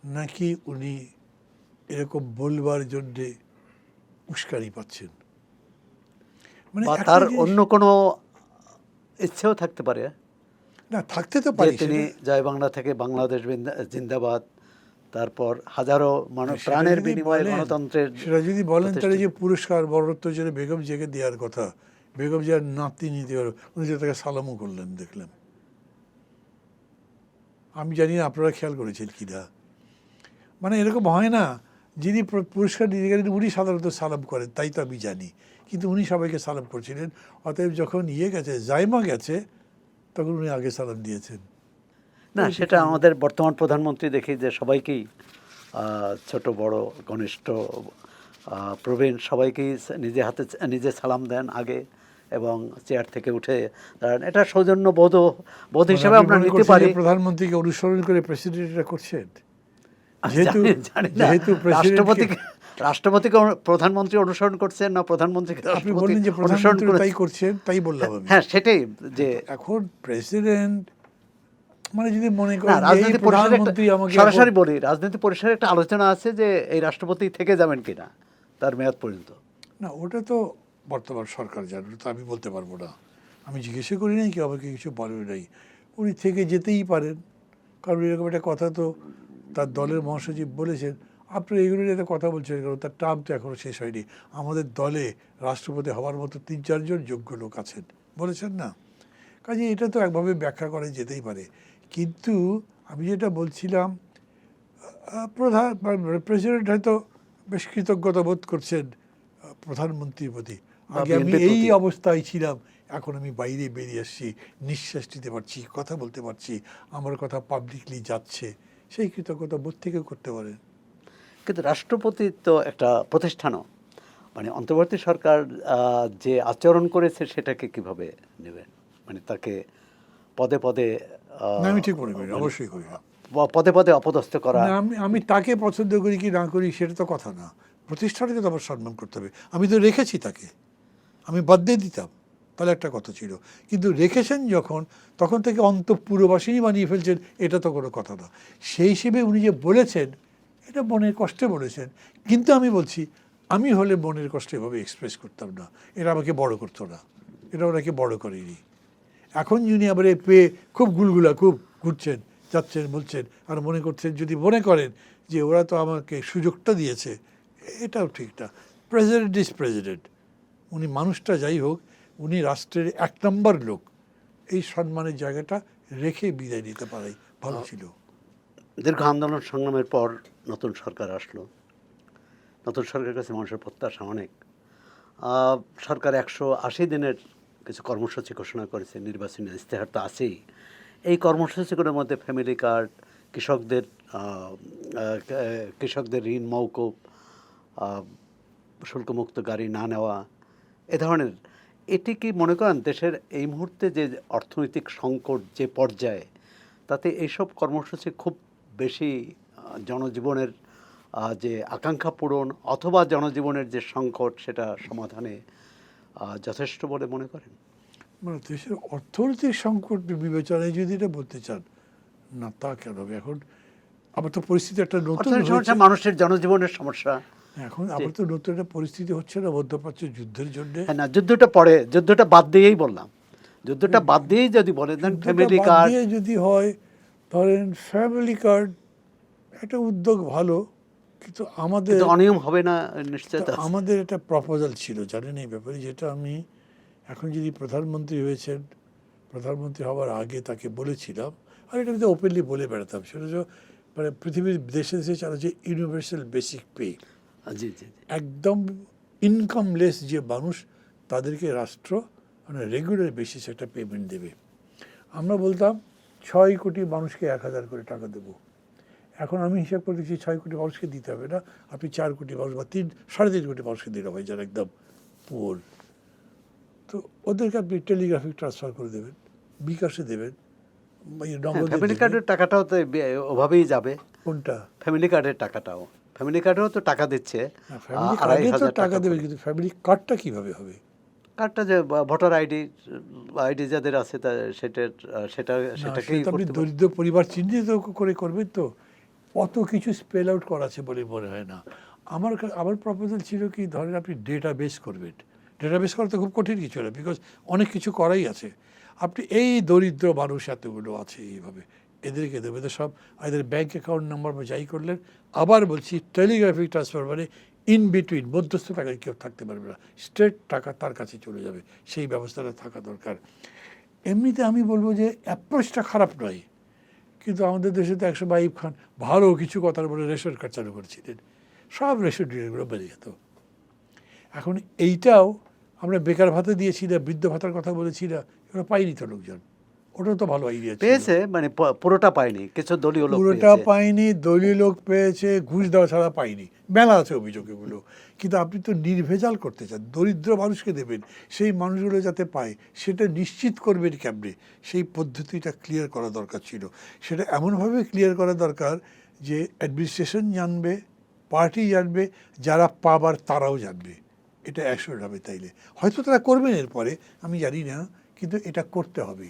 নাকি উনি এরকম বলবার জন্যে উস্কানি পাচ্ছেন? মানে বা একটা তার জিনিস- অন্য কোনো ইচ্ছেও থাকতে পারে না, থাকতে তো যে পারি, তিনি সেটা- জয় বাংলা থেকে বাংলাদেশ জিন্দাবাদ, তারপর হাজারো সেটা প্রাণের যদি বিনিময়ে বলেন- গণতন্ত্রের সেটা যদি বলেন তাহলে প্রতিষ্ঠিত। যে পুরস্কার বরত্ব যেটা বেগম জিয়াকে দেওয়ার কথা, বেগম জিয়ার নাতি নিতে পারো, উনি যে তাকে সালামও করলেন দেখলাম। আমি জানি না আপনারা খেয়াল করেছেন কিনা, মানে এরকম হয় না, যিনি পুরস্কার নিতে গেলেন উনি সাধারণত সালাম করেন, তাই তো আমি জানি, কিন্তু উনি সবাইকে সালাম করছিলেন। অতএব যখন গেছে, জাইমা গেছে, তখন উনি আগে সালাম দিয়েছেন। না, সেটা আমাদের বর্তমান প্রধানমন্ত্রী দেখি যে সবাইকেই ছোট বড় ঘনিষ্ঠ প্রবীণ সবাইকেই নিজে হাতে নিজে সালাম দেন আগে, এবং চেয়ার থেকে উঠে দাঁড়ান। এটা সৌজন্য বোধ হিসেবে আমরা মনে নিতে করছেন পারি। যে প্রধানমন্ত্রীকে অনুসরণ করে প্রেসিডেন্ট এটা করছেন? জানি না রাষ্ট্রপতিকে প্রধানমন্ত্রী অনুসরণ করছেন না প্রধানমন্ত্রীকে আপনি রাষ্ট্রপতি বললেন যে অনুসরণ প্রধানমন্ত্রী তাই করেছেন। করছেন, তাই বললাম আমি। হ্যাঁ, সেটাই যে এখন প্রেসিডেন্ট মানে যদি মনে না, করেন যে এই রাজনীতি পরিসরে প্রধানমন্ত্রী আমাকে সরাসরি বলি, রাজনীতি পরিসরে একটা আলোচনা আছে যে এই রাষ্ট্রপতি থেকে যাবেন কিনা তার মেয়াদ পর্যন্ত। না, ওটা তো বর্তমান সরকার জানবে, তো আমি বলতে পারবো না। আমি জিজ্ঞেসও করি নাই, কেউ আমাকে কিছু বলে নাই। উনি থেকে যেতেই পারেন, কারণ এরকম একটা কথা তো তার দলের মহাসচিব বলেছেন। আপনি এগুলো নিয়ে একটা কথা বলছেন কারণ তার টার্ম তো এখনও শেষ হয়নি। আমাদের দলে রাষ্ট্রপতি হওয়ার মতো 3-4 জন যোগ্য লোক আছেন, বলেছেন না? কাজে এটা তো একভাবে ব্যাখ্যা করা যেতেই পারে। কিন্তু আমি যেটা বলছিলাম, প্রধান প্রেসিডেন্ট হয়তো বেশ কৃতজ্ঞতা বোধ করছেন প্রধানমন্ত্রীর প্রতি। বা আগে আমি বিএনপির এই প্রতি। অবস্থায় ছিলাম, এখন আমি বাইরে বেরিয়ে আসছি, নিঃশ্বাস নিতে পারছি, কথা বলতে পারছি, আমার কথা পাবলিকলি যাচ্ছে, সেই কৃতজ্ঞতা বোধ থেকেও করতে পারেন। কিন্তু রাষ্ট্রপতি তো একটা প্রতিষ্ঠানও, মানে অন্তর্বর্তী সরকার যে আচরণ করেছে সেটাকে কিভাবে নেবেন? মানে তাকে পদে পদে না, আমি ঠিক মনে করি না, মানে অবশ্যই করি না। পদে পদে অপদস্থ করা। না, আমি তাকে পছন্দ করি কি না করি সেটা তো কথা না, প্রতিষ্ঠানকে তো আবার সম্মান করতে হবে। আমি তো রেখেছি তাকে, আমি বাদ দিয়ে দিতাম তাহলে একটা কথা ছিল, কিন্তু রেখেছেন যখন, তখন থেকে অন্তঃপুরবাসিনী বানিয়ে ফেলছেন, এটা তো কোনো কথা না। সেই হিসেবে উনি যে বলেছেন, এটা মনের কষ্টে বলেছেন। কিন্তু আমি বলছি, আমি হলে মনের কষ্টে এভাবে এক্সপ্রেস করতাম না, এটা আমাকে বড় করতো না, এটা ওনাকে বড় করেনি। এখন যিনি আবার এ পেয়ে খুব গুলগুলা, খুব ঘুরছেন, যাচ্ছেন, বলছেন, আর মনে করছেন, যদি মনে করেন যে ওরা তো আমাকে সুযোগটা দিয়েছে, এটাও ঠিক না। প্রেসিডেন্ট ইজ প্রেসিডেন্ট, উনি মানুষটা যাই হোক, উনি রাষ্ট্রের 1 নম্বর লোক, এই সম্মানের জায়গাটা রেখে বিদায় নিতে পারাই ভালো ছিল। দীর্ঘ আন্দোলন সংগ্রামের পর নতুন সরকার আসলো, নতুন সরকারের কাছে মানুষের প্রত্যাশা অনেক। সরকার 180 দিনের কিছু কর্মসূচি ঘোষণা করেছে, নির্বাচনী ইশতেহার তো আছেই। এই কর্মসূচিগুলোর মধ্যে ফ্যামিলি কার্ড, কৃষকদের কৃষকদের ঋণ মওকুফ, শুল্কমুক্ত গাড়ি না নেওয়া, এ ধরনের, এটি কি মনে করেন দেশের এই মুহূর্তে যে অর্থনৈতিক সংকট যে পর্যায়ে, তাতে এইসব কর্মসূচি খুব বেশি জনজীবনের যে আকাঙ্ক্ষা পূরণ অথবা জনজীবনের যে সংকট সেটা সমাধানে যথেষ্ট বলে মনে করেন? মানে দেশের অর্থনৈতিক সংকট বিবেচনায় যদি এটা বলতে চান, না তা কেন হবে? এখন আবার তো পরিস্থিতি একটা নতুন অর্থনৈতিক হয়েছে। সমস্যা, মানুষের জনজীবনের সমস্যা। এখন আবার তো নতুন একটা পরিস্থিতি হচ্ছে না, মধ্যপ্রাচ্য যুদ্ধের জন্য। হ্যাঁ, না, যুদ্ধটা পরে, যুদ্ধটা বাদ দিয়েই বললাম, যুদ্ধটা বাদ দিয়েই যদি বলেন দেন যুদ্ধটা ফ্যামিলি বাদ কার্ড। দিয়ে যদি হয়, ধরেন ফ্যামিলি কার্ড একটা উদ্যোগ ভালো, কিন্তু আমাদের কিন্তু অনিয়ম হবে না নিশ্চয়তা আছে। আমাদের একটা প্রপোজাল ছিল, জানেন এই ব্যাপারে, যেটা আমি এখন যদি প্রধানমন্ত্রী হয়েছেন, প্রধানমন্ত্রী হওয়ার আগে তাকে বলেছিলাম, আর এটা কিন্তু ওপেনলি বলে বেড়াতাম, সেটা হচ্ছে মানে পৃথিবীর দেশে দেশে চালাচ্ছে ইউনিভার্সাল বেসিক পে। জি জি জি। একদম ইনকামলেস যে মানুষ, তাদেরকে রাষ্ট্র মানে রেগুলার বেসিস একটা পেমেন্ট দেবে। আমরা বলতাম 6 কোটি মানুষকে 1,000 করে টাকা দেবো। এখন আমি হিসাব করে দিচ্ছি 6 কোটি মানুষকে দিতে হবে না, আপনি 4 কোটি মানুষ বা 3-3.5 কোটি মানুষকে দিতে হবে যারা একদম পুয়ার। তো ওদেরকে আপনি টেলিগ্রাফিক ট্রান্সফার করে দেবেন, বিকাশে দেবেন, নগদে ফ্যামিলি দেবেন। কার্ডের টাকাটাও তো ওভাবেই যাবে। কোনটা? ফ্যামিলি কার্ডের টাকাটাও, ফ্যামিলি কার্ডেও তো টাকা দিচ্ছে, ফ্যামিলি কার্ডে তো 2,500 টাকা দেবে, করে। কিন্তু ফ্যামিলি কার্ডটা কিভাবে হবে? কার্ডটা যে ভোটার আইডি আইডি যাদের আছে তা সেটা না, সেটাকেই সেটা আপনি করতে পারে। দরিদ্র পরিবার চিহ্নিত করে করবেন তো, অত কিছু স্পেল আউট করা আছে বলে মনে হয় না। আমার প্রপোজাল ছিল কি, ধরেন আপনি ডেটা বেস করবেন। ডেটা বেস করা তো খুব কঠিন কিছু না, বিকজ অনেক কিছু করাই আছে। আপনি এই দরিদ্র মানুষ এতগুলো আছে এইভাবে, এদেরকে দেবে তো সব, এদের ব্যাঙ্ক অ্যাকাউন্ট নাম্বার বা যাই করলেন। আবার বলছি, টেলিগ্রাফিক ট্রান্সফার মানে ইন বিটুইন মধ্যস্থ টাকায় কেউ থাকতে পারবে না, স্ট্রেট টাকা তার কাছে চলে যাবে, সেই ব্যবস্থাটা থাকা দরকার। এমনিতে আমি বলবো যে অ্যাপ্রোচটা খারাপ নয়, কিন্তু আমাদের দেশে তো একসময় আইয়ুব খান ভালো কিছু কথার বলে রেশন কার্ড চালু করেছিলেন, সব রেশন ডিলারগুলো বেড়ে যেত। এখন এইটাও আমরা বেকার ভাতা দিয়েছি না, বৃদ্ধ ভাতার কথা বলেছি না, এগুলো পাইনি তো লোকজন, ওটাও তো ভালো আইডিয়া ছিল। পেয়েছে, মানে পুরোটা পায়নি, কিছু দলীয় লোক পুরোটা পেয়েছে। পাইনি, দলীয় লোক পেয়েছে, ঘুষ দেওয়া ছাড়া পাইনি, মেলা আছে অভিযোগ এগুলো। কিন্তু আপনি তো নির্ভেজাল করতে চান, দরিদ্র মানুষকে দেবেন, সেই মানুষগুলো যাতে পায় সেটা নিশ্চিত করবেন কেমনে, সেই পদ্ধতিটা ক্লিয়ার করা দরকার ছিল। সেটা এমনভাবে ক্লিয়ার করা দরকার যে অ্যাডমিনিস্ট্রেশন জানবে, পার্টি জানবে, যারা পাবার তারাও জানবে, এটা অ্যাসিওর হবে। তাইলে হয়তো তারা করবেন এরপরে, আমি জানি না, কিন্তু এটা করতে হবে।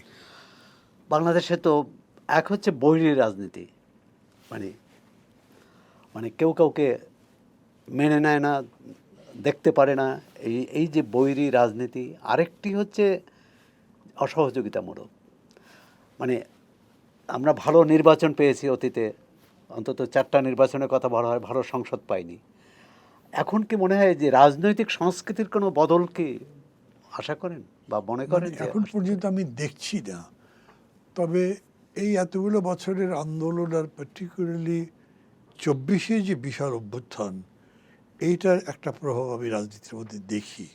বাংলাদেশে তো এক হচ্ছে বৈরী রাজনীতি, মানে মানে কেউ কাউকে মেনে নেয় না, দেখতে পারে না, এই যে বৈরী রাজনীতি। আরেকটি হচ্ছে অসহযোগিতামূলক, মানে আমরা ভালো নির্বাচন পেয়েছি অতীতে, অন্তত 4টা নির্বাচনের কথা বলা হয়, ভালো সংসদ পাইনি। এখন কি মনে হয় যে রাজনৈতিক সংস্কৃতির কোনো বদল কি আশা করেন বা মনে মানে করেন যে এখন পর্যন্ত আমি দেখছি না, তবে এই এতগুলো বছরের আন্দোলন আর পার্টিকুলারলি 24-এ যে বিশাল অভ্যুত্থান, এইটার একটা প্রভাব আমি রাজনীতির মধ্যে দেখি।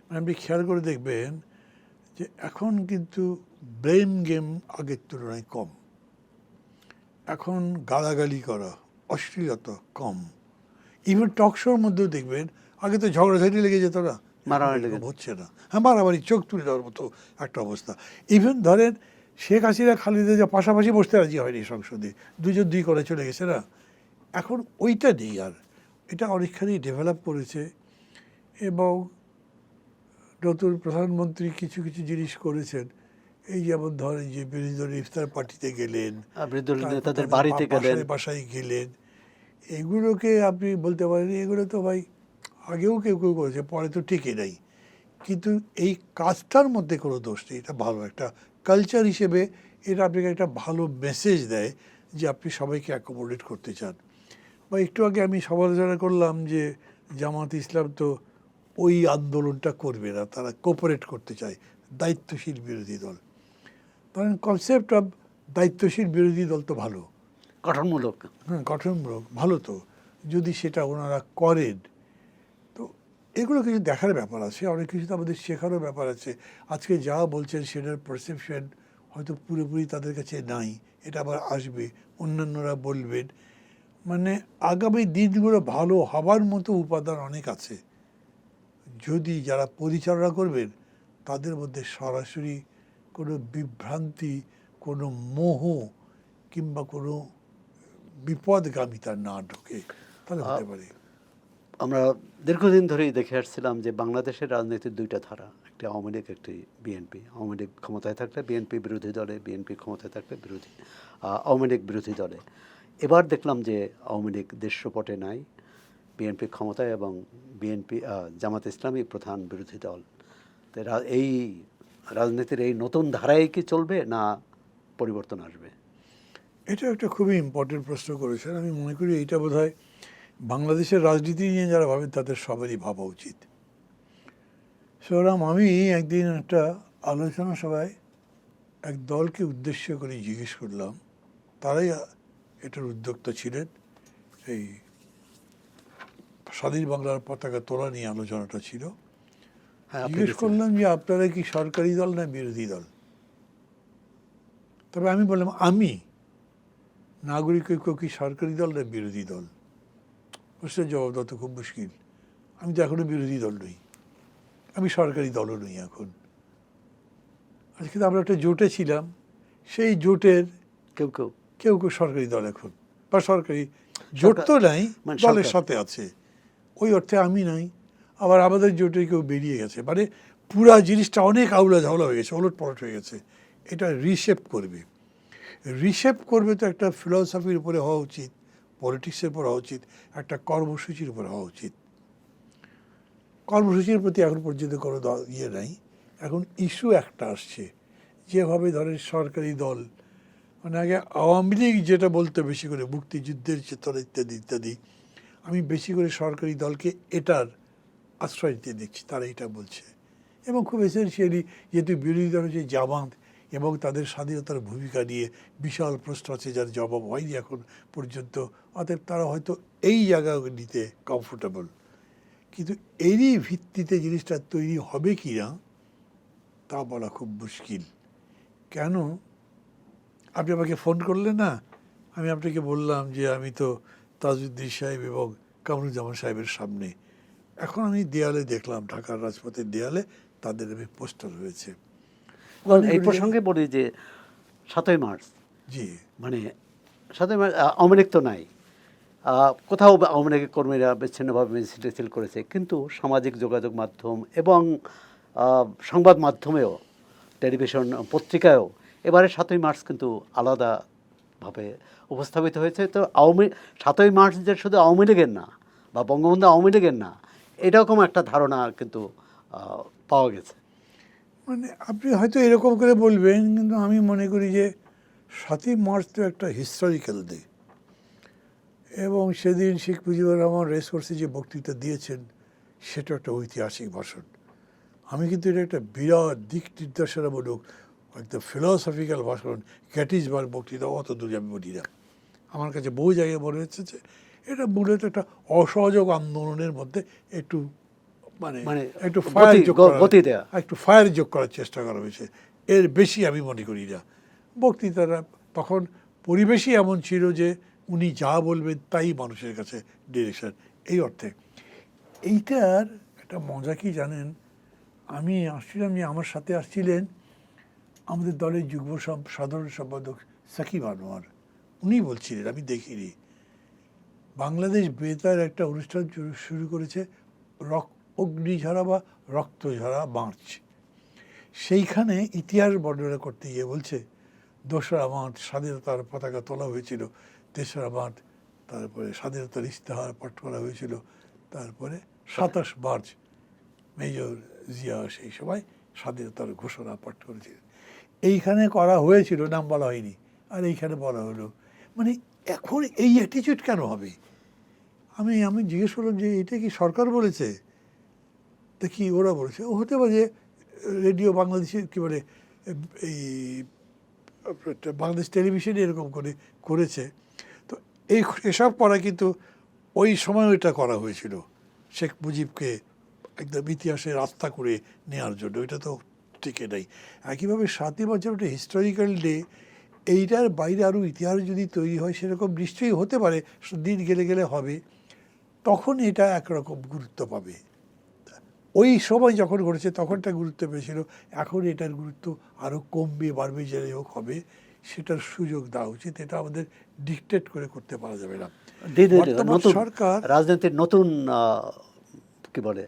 মানে আপনি খেয়াল করে দেখবেন যে এখন কিন্তু ব্লেম গেম আগের তুলনায় কম, এখন গালাগালি করা, অশ্লীলতা কম। ইভেন টক শোর মধ্যেও দেখবেন আগে তো ঝগড়াঝাটি লেগে যেত না, মারামারি লেগে এরকম হচ্ছে না। হ্যাঁ, মারামারি চোখ তুলে দেওয়ার মতো একটা অবস্থা। ইভেন ধরেন শেখ হাসিনা খালেদা যে পাশাপাশি বসতে রাজি হয়নি সংসদে, দুজন দুই করে চলে গেছে না, এখন ওইটা নেই আর। এটা অনেকখানি ডেভেলপ করেছে এবং নতুন প্রধানমন্ত্রী কিছু কিছু জিনিস করেছেন। এই যেমন ধরেন যে বিরোধী দলের ইফতার পার্টিতে গেলেন, বিরোধী দল তারপর নেতাদের তাদের বাড়িতে গেলেন। বাসায় বাসায় গেলেন, এগুলোকে আপনি বলতে পারেন এগুলো তো ভাই আগেও কেউ কেউ করেছে, পরে তো টিকে নাই। কিন্তু এই কাজটার মধ্যে কোনো দোষ নেই, এটা ভালো একটা কালচার হিসেবে এটা আপনাকে একটা ভালো মেসেজ দেয় যে আপনি সবাইকে অ্যাকোমোডেট করতে চান। বা একটু আগে আমি সমালোচনা করলাম যে জামাত ইসলাম তো ওই আন্দোলনটা করবে না, তারা কোঅপারেট করতে চায়, দায়িত্বশীল বিরোধী দল। ধরেন কনসেপ্ট অফ দায়িত্বশীল বিরোধী দল তো ভালো, গঠনমূলক। হ্যাঁ গঠনমূলক, ভালো তো, যদি সেটা ওনারা করেন। তো এগুলো কিছু দেখার ব্যাপার আছে, অনেক কিছু তো আমাদের শেখারও ব্যাপার আছে। আজকে যা বলছেন সেটার পারসেপশন হয়তো পুরোপুরি তাদের কাছে নাই, এটা আবার আসবে, অন্যান্যরা বলবেন। মানে আগামী দিনগুলো ভালো হবার মতো উপাদান অনেক আছে, যদি যারা পরিচালনা করবেন তাদের মধ্যে সরাসরি কোনো বিভ্রান্তি, কোনো মোহ কিংবা কোনো বিপদগামিতা না ঢোকে, তাহলে হতে পারে। আমরা দীর্ঘদিন ধরেই দেখে আসছিলাম যে বাংলাদেশের রাজনীতির দুইটা ধারা, একটি আওয়ামী লীগ, একটি বিএনপি। আওয়ামী লীগ ক্ষমতায় থাকলে বিএনপি বিরোধী দলে, বিএনপি ক্ষমতায় থাকলে আওয়ামী লীগ বিরোধী দলে। এবার দেখলাম যে আওয়ামী লীগ দেশপটে নাই, বিএনপি ক্ষমতায় এবং বিএনপি জামাত ইসলামী প্রধান বিরোধী দল। তো এই রাজনীতির এই নতুন ধারায় কি চলবে না পরিবর্তন আসবে? এটা একটা খুবই ইম্পর্টেন্ট প্রশ্ন করেছেন। আমি মনে করি এইটা বোধহয় বাংলাদেশের রাজনীতি নিয়ে যারা ভাবেন তাদের সবারই ভাবা উচিত। সুতরাং আমি একদিন একটা আলোচনা সভায় এক দলকে উদ্দেশ্য করে জিজ্ঞেস করলাম, তারাই এটার উদ্যোক্তা ছিলেন, এই স্বাধীন বাংলার পতাকা তোলা নিয়ে আলোচনাটা ছিল। হ্যাঁ, জিজ্ঞেস করলাম যে আপনারা কি সরকারি দল না বিরোধী দল? তবে আমি বললাম আমি নাগরিক ঐক্য কি সরকারি দল না বিরোধী দল? প্রশ্নের জবাব দেওয়া তো খুব মুশকিল। আমি তো এখনো বিরোধী দল নই, আমি সরকারি দলও নই এখন। আজকে আমরা একটা জোটে ছিলাম, সেই জোটের কেউ কেউ কেউ কেউ সরকারি দল এখন, বা সরকারি জোট তো নাই, মানে দলের সরকার। সাথে আছে, ওই অর্থে আমি নাই। আবার আমাদের জোটে কেউ বেরিয়ে গেছে, মানে পুরা জিনিসটা অনেক আউলা ঝাউলা হয়ে গেছে, ওলট পালট হয়ে গেছে। এটা রিশেপ করবে, রিশেপ করবে তো একটা ফিলসফির উপরে হওয়া উচিত, পলিটিক্সের উপর হওয়া উচিত, একটা কর্মসূচির উপর হওয়া উচিত। কর্মসূচির প্রতি এখন পর্যন্ত কোনো ইয়ে নাই। এখন ইস্যু একটা আসছে, যেভাবে ধরেন সরকারি দল, মানে আগে আওয়ামী লীগ যেটা বলতে বেশি করে মুক্তিযুদ্ধের চেতনা ইত্যাদি ইত্যাদি, আমি বেশি করে সরকারি দলকে এটার আশ্রয় দিতে দেখছি, তারা এটা বলছে। এবং খুব এসেন্সিয়ালি যেহেতু বিরোধী দল হচ্ছে জামাত এবং তাদের স্বাধীনতার ভূমিকা নিয়ে বিশাল প্রশ্ন আছে যার জবাব হয়নি এখন পর্যন্ত, অতএব তারা হয়তো এই জায়গাগুলিতে কমফোর্টেবল। কিন্তু এরই ভিত্তিতে জিনিসটা তৈরি হবে কি না তা বলা খুব মুশকিল। কেন? আপনি আমাকে ফোন করলেন না, আমি আপনাকে বললাম যে আমি তো তাজউদ্দিন সাহেব এবং কামরুজ্জামান সাহেবের সামনে। এখন আমি দেয়ালে দেখলাম, ঢাকার রাজপথের দেয়ালে তাদের পোস্টার হয়েছে। এই প্রসঙ্গে বলি যে 7ই মার্চ, জি, মানে 7ই মার্চ আওয়ামী লীগ তো নাই, কোথাও আওয়ামী লীগের কর্মীরা বিচ্ছিন্নভাবে মিছিল করেছে, কিন্তু সামাজিক যোগাযোগ মাধ্যম এবং সংবাদ মাধ্যমেও, টেলিভিশন পত্রিকায়ও এবারে 7ই মার্চ কিন্তু আলাদাভাবে উপস্থাপিত হয়েছে। তো 7ই মার্চ যে শুধু আওয়ামী লীগের না বা বঙ্গবন্ধু আওয়ামী লীগের না, এরকম একটা ধারণা কিন্তু পাওয়া গেছে। মানে আপনি হয়তো এরকম করে বলবেন, কিন্তু আমি মনে করি যে ৭ই মার্চ তো একটা হিস্টোরিক্যাল ডে, এবং সেদিন শেখ মুজিবুর রহমান রেসকোর্সে যে বক্তৃতা দিয়েছেন সেটা একটা ঐতিহাসিক ভাষণ। আমি কিন্তু এটা একটা বিরাট দিক নির্দেশনামূলক একটা ফিলসফিক্যাল ভাষণ, গ্যাটিসবার্গ বক্তৃতা, অত দূর আমি বলি না। আমার কাছে বহু জায়গায় মনে হচ্ছে যে এটা মূলত একটা অসহযোগ আন্দোলনের মধ্যে একটু মানে মানে একটু ফায়ার যোগ করা, গতি দেয়া। একটু ফায়ার যোগ করার চেষ্টা করা হয়েছে, এর বেশি আমি মনে করি না। বক্তৃতাটা তখন পরিবেশই এমন ছিল যে উনি যা বলবেন তাই মানুষের কাছে ডিরেকশন। এই অর্থে এইটার একটা মজা কি জানেন, আমি আসছিলাম, যে আমার সাথে আসছিলেন আমাদের দলের যুগ্ম সাধারণ সম্পাদক সাকিব আনোয়ার। উনি বলছিলেন, আমি দেখিনি, বাংলাদেশ বেতার একটা অনুষ্ঠান শুরু করেছে অগ্নিঝরা বা রক্তঝরা মার্চ। সেইখানে ইতিহাস বর্ণনা করতে গিয়ে বলছে ২রা মার্চ স্বাধীনতার পতাকা তোলা হয়েছিল, ৩রা মার্চ তারপরে স্বাধীনতার ইশতেহার পাঠ করা হয়েছিল, তারপরে ২৭ মার্চ মেজর জিয়া সেই সময় স্বাধীনতার ঘোষণা পাঠ করেছিলেন। এইখানে করা হয়েছিল, নাম বলা হয়নি, আর এইখানে বলা হলো। মানে এখন এই অ্যাটিচিউড কেন হবে? আমি জিজ্ঞেস করলাম যে এটা কি সরকার বলেছে, দেখি ওরা বলেছে। ও হতে পারে যে রেডিও বাংলাদেশে কী বলে এই বাংলাদেশ টেলিভিশনে এরকম করে করেছে। তো এসব করা কিন্তু ওই সময় ওইটা করা হয়েছিল শেখ মুজিবকে একদম ইতিহাসের আস্থা করে নেওয়ার জন্য, ওইটা তো টিকে নেই। একইভাবে ৭ই মার্চের একটা হিস্টোরিক্যাল ডে, এইটার বাইরে আরও ইতিহাস যদি তৈরি হয় সেরকম নিশ্চয়ই হতে পারে, দিন গেলে গেলে হবে, তখন এটা একরকম গুরুত্ব পাবে। ওই সময় যখন ঘটেছে তখনটা গুরুত্ব পেয়েছিল, এখন এটার গুরুত্ব আরও কমবে, বাড়বে, যাই হোক হবে, সেটার সুযোগ দেওয়া উচিত। এটা আমাদের ডিকটেট করে করতে পারা যাবে না। বর্তমান সরকার রাজনীতির নতুন কি বলে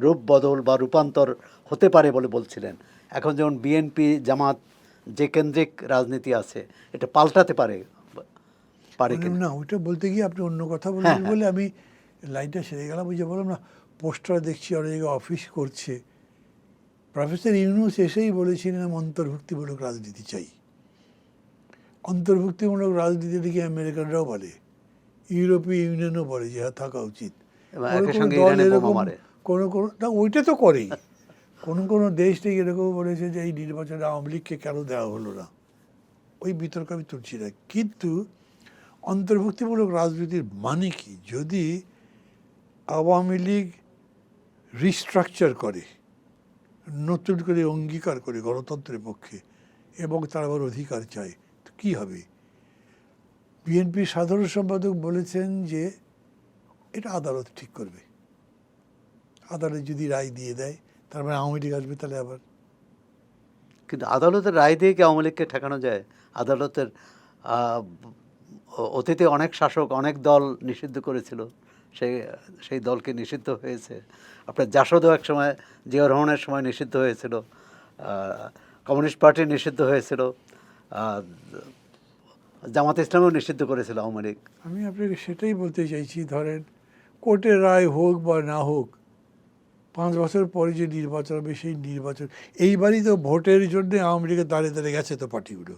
রূপ বদল বা রূপান্তর হতে পারে বলে বলছিলেন। এখন যেমন বিএনপি জামাত যে কেন্দ্রিক রাজনীতি আছে, এটা পাল্টাতে পারে না, ওইটা বলতে গিয়ে আপনি অন্য কথা বলবেন বলে আমি লাইনটা সেরে গেলাম। ওই যে বললাম না, পোস্টার দেখছি অনেক জায়গায় অফিস করছে, প্রফেসর ইউনূস এসেই বলেছিলেন অন্তর্ভুক্তিমূলক রাজনীতি চাই। অন্তর্ভুক্তিমূলক রাজনীতিটিকে আমেরিকানরাও বলে, ইউরোপীয় ইউনিয়নও বলে যে হ্যাঁ থাকা উচিত। কোনো না, ওইটা তো করেই। কোনো দেশ থেকে এরকম বলেছে যে এই নির্বাচনে আওয়ামী লীগকে কেন দেওয়া হলো না, ওই বিতর্ক আমি তুলছি না। কিন্তু অন্তর্ভুক্তিমূলক রাজনীতির মানে কি? যদি আওয়ামী লীগ রিস্ট্রাকচার করে, নতুন করে অঙ্গীকার করে গণতন্ত্রের পক্ষে, এবং তার আবার অধিকার চায়, তো কী হবে? বিএনপির সাধারণ সম্পাদক বলেছেন যে এটা আদালত ঠিক করবে, আদালত যদি রায় দিয়ে দেয় তার মানে আওয়ামী লীগ আসবে, তাহলে আবার। কিন্তু আদালতের রায় দিয়ে কি আওয়ামী লীগকে ঠেকানো যায়? আদালতের অতীতে অনেক শাসক, অনেক দল নিষিদ্ধ করেছিল, সেই দলকে নিষিদ্ধ হয়েছে। আপনার জাসদও এক সময় জিয়াউর রহমানের সময় নিষিদ্ধ হয়েছিল, কমিউনিস্ট পার্টি নিষিদ্ধ হয়েছিল, জামাত ইসলামও নিষিদ্ধ করেছিল আওয়ামী লীগ। আমি আপনাকে সেটাই বলতে চাইছি, ধরেন কোর্টের রায় হোক বা না হোক, 5 বছর পরে যে নির্বাচন হবে সেই নির্বাচন, এইবারই তো ভোটের জন্য আওয়ামী লীগের দাঁড়িয়ে দাঁড়িয়ে গেছে তো পার্টিগুলো।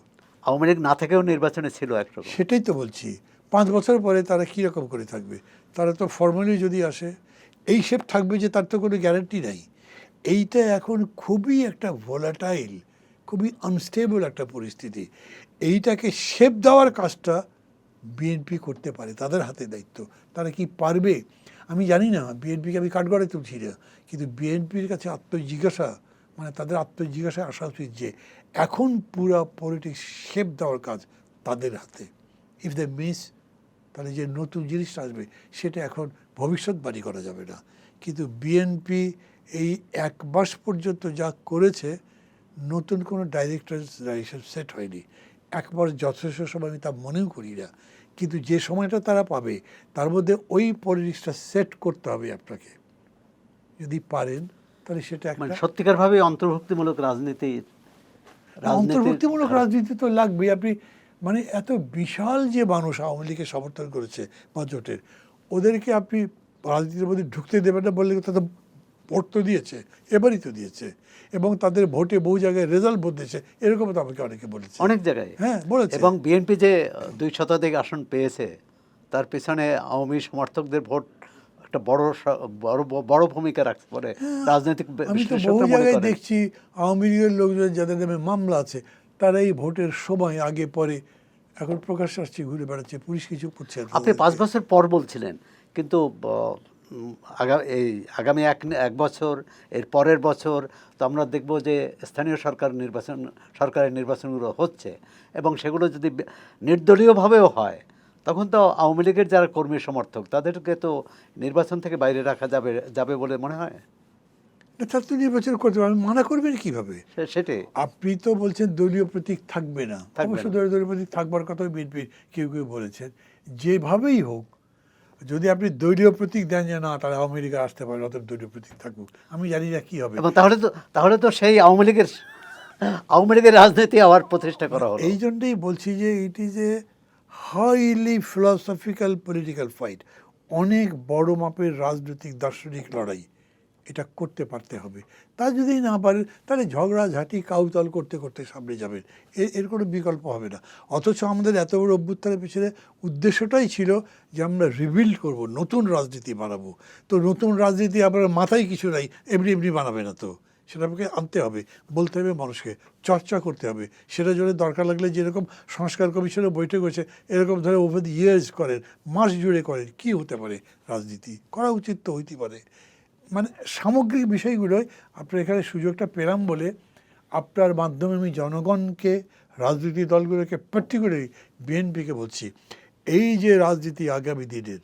আওয়ামী লীগ না থেকেও নির্বাচনে ছিল একরকম। সেটাই তো বলছি, 5 বছর পরে তারা কীরকম করে থাকবে? তারা তো ফর্মালি যদি আসে এই শেপ থাকবে, যে তার তো কোনো গ্যারান্টি নাই। এইটা এখন খুবই একটা ভোলাটাইল, খুবই আনস্টেবল একটা পরিস্থিতি। এইটাকে শেপ দেওয়ার কাজটা বিএনপি করতে পারে, তাদের হাতে দায়িত্ব। তারা কি পারবে আমি জানি না, বিএনপিকে আমি কাঠগড়ায় তুলছি না, কিন্তু বিএনপির কাছে আত্মজিজ্ঞাসা, মানে তাদের আত্মজিজ্ঞাসায় আসা উচিত যে এখন পুরা পলিটিক্স শেপ দেওয়ার কাজ তাদের হাতে। ইফ দ্য মিস, তাহলে যে নতুন জিনিসটা আসবে সেটা এখন ভবিষ্যৎবাণী করা যাবে না। কিন্তু বিএনপি এই 1 মাস পর্যন্ত যা করেছে, নতুন কোনো ডাইরেকশন সেট হয়নি। 1 মাস যথেষ্ট সময় আমি তা মনেও করি না, কিন্তু যে সময়টা তারা পাবে তার মধ্যে ওই পলিটিক্সটা সেট করতে হবে আপনাকে। যদি পারেন তাহলে সেটা মানে সত্যিকারভাবে অন্তর্ভুক্তিমূলক রাজনীতি, অন্তর্ভুক্তিমূলক রাজনীতি তো লাগবেই। আপনি মানে এত বিশাল যে মানুষ আওয়ামী লীগকে সমর্থন করেছে বা জোটের, ওদেরকে আপনি রাজনীতির মধ্যে ঢুকতে দেবে না বললে তাদের ভোট তো দিয়েছে, এবারই তো দিয়েছে, এবং তাদের ভোটে বহু জায়গায় রেজাল্ট বদলেছে, এরকম তো আমাকে অনেকে বলেছে, অনেক জায়গায়। হ্যাঁ বলেছে। এবং বিএনপি যে 2 শতাধিক আসন পেয়েছে, তার পিছনে আওয়ামী সমর্থকদের ভোট একটা বড় ভূমিকা রাখতে পারে রাজনৈতিক আমি তো বহু বিশ্লেষকরা মনে জায়গায় করেন। দেখছি আওয়ামী লীগের লোকজন যাদের নামে মামলা আছে তারা এই ভোটের সময় আগে পরে এখন প্রকাশ আসছে, ঘুরে বেড়াচ্ছে, পুলিশ কিছু করছে না আপনি 5 তাদেরকে। বছর পর বলছিলেন, কিন্তু আগামী এক বছর, এর পরের বছর তো আমরা দেখব যে স্থানীয় সরকারের নির্বাচনগুলো হচ্ছে, এবং সেগুলো যদি নির্দলীয়ভাবেও হয়, তখন তো আওয়ামী লীগের যারা কর্মী সমর্থক তাদেরকে তো নির্বাচন থেকে বাইরে রাখা যাবে বলে মনে হয়। না, তার তো নির্বাচন করতে পারবেন, মানা করবেন কিভাবে? সেটাই। আপনি তো বলছেন দলীয় প্রতীক থাকবে না, থাকবে অবশ্য না। দলীয় প্রতীক থাকবার কথা বিএনপির কেউ কেউ বলেছেন। যেভাবেই হোক, যদি আপনি দলীয় প্রতীক দেন যে না তারা আওয়ামী লীগে আসতে পারে, অত দলীয় প্রতীক থাকুক, আমি জানি না কি হবে। এবং তাহলে তো সেই আওয়ামী লীগের রাজনীতি আবার প্রতিষ্ঠা করা হলো। এই জন্যই বলছি যে it is a highly philosophical political fight, অনেক বড় মাপের রাজনৈতিক দার্শনিক লড়াই, এটা করতে পারতে হবে। তা যদি না পারে তাহলে ঝগড়াঝাঁটি কাউতাল করতে করতে সামনে যাবেন, এর কোনো বিকল্প হবে না। অথচ আমাদের এত বড় অভ্যুত্থানের পিছনে উদ্দেশ্যটাই ছিল যে আমরা রিবিল্ড করব, নতুন রাজনীতি বানাবো। তো নতুন রাজনীতি আপনার মাথায় কিছু নাই, এমনি এমনি বানাবে না, তো সেটাকে আনতে হবে, বলতে হবে মানুষকে, চর্চা করতে হবে। সেটা জন্য দরকার লাগলে যেরকম সংস্কার কমিশনের বৈঠক হয়েছে এরকম ধরে ওভার দি ইয়ার্স করেন, মাস জুড়ে করেন, কি হতে পারে, রাজনীতি করা উচিত তো হইতে পারে। মানে সামগ্রিক বিষয়গুলোই আপনার এখানে সুযোগটা পেলাম বলে আপনার মাধ্যমে আমি জনগণকে, রাজনৈতিক দলগুলোকে, পার্টিকুলারলি বিএনপিকে বলছি, এই যে রাজনীতি আগামী দিনের,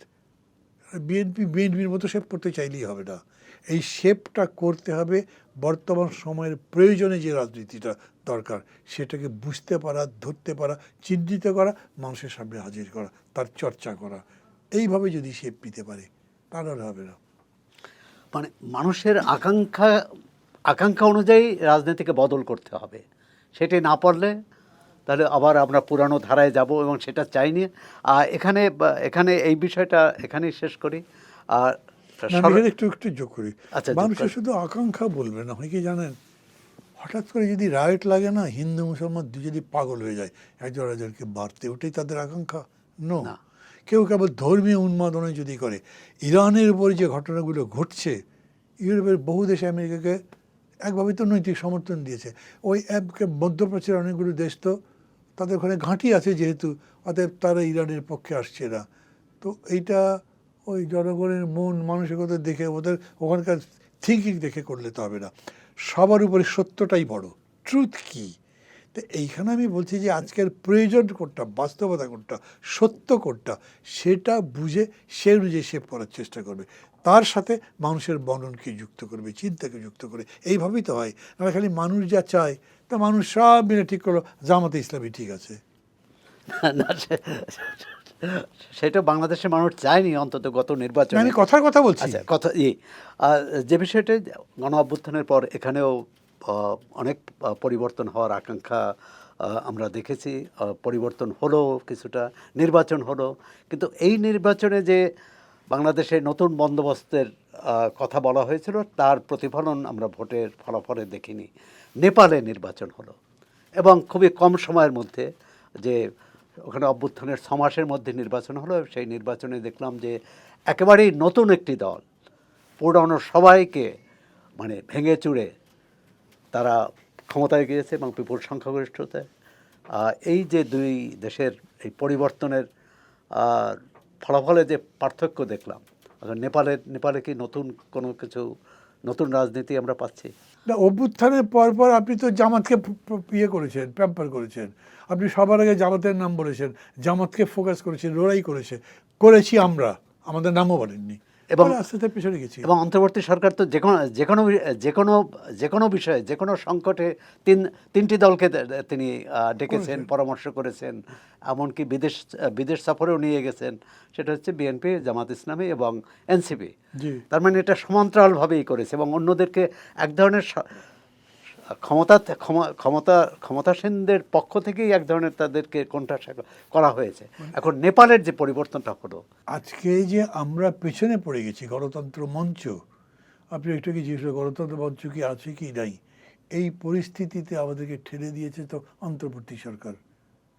বিএনপির মতো শেপ করতে চাইলেই হবে না, এই শেপটা করতে হবে বর্তমান সময়ের প্রয়োজনে যে রাজনীতিটা দরকার সেটাকে বুঝতে পারা, ধরতে পারা, চিহ্নিত করা, মানুষের সামনে হাজির করা, তার চর্চা করা। এইভাবে যদি শেপ নিতে পারে তাহলে হবে না। মানে মানুষের আকাঙ্ক্ষা অনুযায়ী রাজনীতিকে বদল করতে হবে, সেটি না পারলে তাহলে আবার আমরা পুরানো ধারায় যাব, এবং সেটা চাইনি। এখানে এই বিষয়টা এখানেই শেষ করি। আর আমি একটু যোগ করি। আচ্ছা, মানুষের শুধু আকাঙ্ক্ষা বলবে না, হয় কি জানেন, হঠাৎ করে যদি রাইট লাগে না, হিন্দু মুসলমান যদি পাগল হয়ে যায় একজন একজনকে বাড়তে, ওটাই তাদের আকাঙ্ক্ষা? নো। না। কেউ কেবল ধর্মীয় উন্মাদনা যদি করে, ইরানের উপরে যে ঘটনাগুলো ঘটছে, ইউরোপের বহু দেশ আমেরিকাকে একভাবে তো নৈতিক সমর্থন দিয়েছে। ওই মধ্যপ্রাচ্যের অনেকগুলো দেশ তো তাদের ওখানে ঘাঁটি আছে যেহেতু, অতএব তারা ইরানের পক্ষে আসছে না। তো এইটা ওই জনগণের মন মানসিকতা দেখে, ওদের ওখানকার থিঙ্কিং দেখে করলে তো হবে না। সবার উপরে সত্যটাই বড়, ট্রুথ কি। তো এইখানে আমি বলছি যে আজকের প্রয়োজন কোনটা, বাস্তবতা কোনটা, সত্য কোনটা, সেটা বুঝে সে অনুযায়ী শেপ করার চেষ্টা করবে, তার সাথে মানুষের বর্ণনকে যুক্ত করবে, চিন্তাকে যুক্ত করে। এইভাবেই তো হয়। আমরা খালি মানুষ যা চায় তা মানুষ সব মিলে ঠিক করলো জামাতে ইসলামী ঠিক আছে। না, সেটা বাংলাদেশের মানুষ চায়নি, অন্তত গত নির্বাচনে। আমি কথার কথা বলছি। আচ্ছা, যে বিষয়টা গণ অভ্যুত্থানের পর এখানেও অনেক পরিবর্তন হওয়ার আকাঙ্ক্ষা আমরা দেখেছি। পরিবর্তন হলো, কিছুটা নির্বাচন হলো, কিন্তু এই নির্বাচনে যে বাংলাদেশের নতুন বন্দোবস্তের কথা বলা হয়েছিল তার প্রতিফলন আমরা ভোটের ফলাফলে দেখিনি। নেপালে নির্বাচন হলো, এবং খুবই কম সময়ের মধ্যে, যে ওখানে অভ্যুত্থানের 6 মাসের মধ্যে নির্বাচন হলো। সেই নির্বাচনে দেখলাম যে একেবারেই নতুন একটি দল পুরানো সবাইকে মানে ভেঙে চুড়ে তারা ক্ষমতায় গিয়েছে, এবং বিপুল সংখ্যাগরিষ্ঠতায়। এই যে দুই দেশের এই পরিবর্তনের ফলাফলে যে পার্থক্য দেখলাম, নেপালে কি নতুন রাজনীতি আমরা পাচ্ছি? না, অভ্যুত্থানের পর আপনি তো জামাতকে ইয়ে করেছেন, প্যাম্পার করেছেন, আপনি সবার আগে জামাতের নাম বলেছেন, জামাতকে ফোকাস করেছেন, লড়াই করেছি আমরা, আমাদের নামও বলেননি, এবং আস্তে আস্তে পেছনে গেছি। এবং অন্তর্বর্তী সরকার তো যে কোনো বিষয়ে, যে কোনো সংকটে তিনটি দলকে তিনি ডেকেছেন, পরামর্শ করেছেন, এমনকি বিদেশ সফরেও নিয়ে গেছেন। সেটা হচ্ছে বিএনপি, জামাত ইসলামী এবং এনসিপি। তার মানে এটা সমান্তরালভাবেই করেছে, এবং অন্যদেরকে এক ধরনের ক্ষমতাসীনদের পক্ষ থেকেই এক ধরনের তাদেরকে কোণঠাসা করা হয়েছে। এখন নেপালের যে পরিবর্তনটা হলো, আজকে যে আমরা পেছনে পড়ে গেছি গণতন্ত্র মঞ্চ, আপনি একটু কি জিজ্ঞেস করেন, গণতন্ত্র মঞ্চ কি আছে কি নাই, এই পরিস্থিতিতে আমাদেরকে ঠেলে দিয়েছে তো অন্তর্বর্তী সরকার,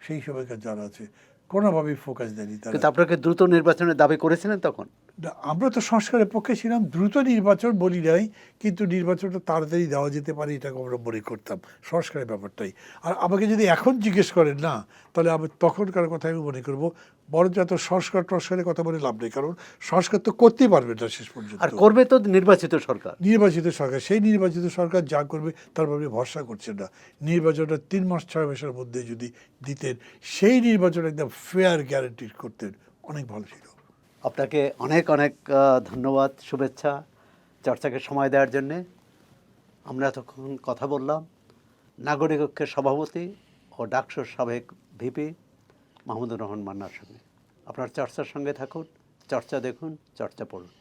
সেই সময়কার যারা আছে কোনোভাবেই ফোকাস দেয়নি তারা। কিন্তু আপনাকে দ্রুত নির্বাচনের দাবি করেছিলেন তখন। না, আমরা তো সংস্কারের পক্ষে ছিলাম, দ্রুত নির্বাচন বলি নাই, কিন্তু নির্বাচনটা তাড়াতাড়ি দেওয়া যেতে পারে এটাকে আমরা মনে করতাম, সংস্কারের ব্যাপারটাই। আর আমাকে যদি এখন জিজ্ঞেস করেন না, তাহলে আমি তখনকার কথা আমি মনে করব, বরঞ্চ এত সংস্কারের কথা বলে লাভ নেই, কারণ সংস্কার তো করতেই পারবে না শেষ পর্যন্ত। আর করবে তো নির্বাচিত সরকার। নির্বাচিত সরকার, সেই নির্বাচিত সরকার যা করবে তার আপনি ভরসা করছেন না। নির্বাচনটা 3 মাস 6 মাসের মধ্যে যদি দিতেন, সেই নির্বাচন একদম ফেয়ার গ্যারান্টি করতেন, অনেক ভালো ছিল। আপনাকে অনেক অনেক ধন্যবাদ, শুভেচ্ছা চর্চাকে সময় দেওয়ার জন্যে। আমরা এতক্ষণ কথা বললাম নাগরিক ঐক্যের সভাপতি ও ডাকসুর সাবেক ভিপি মাহমুদুর রহমান মান্নার সঙ্গে। আপনার চর্চার সঙ্গে থাকুন, চর্চা দেখুন, চর্চা পড়ুন।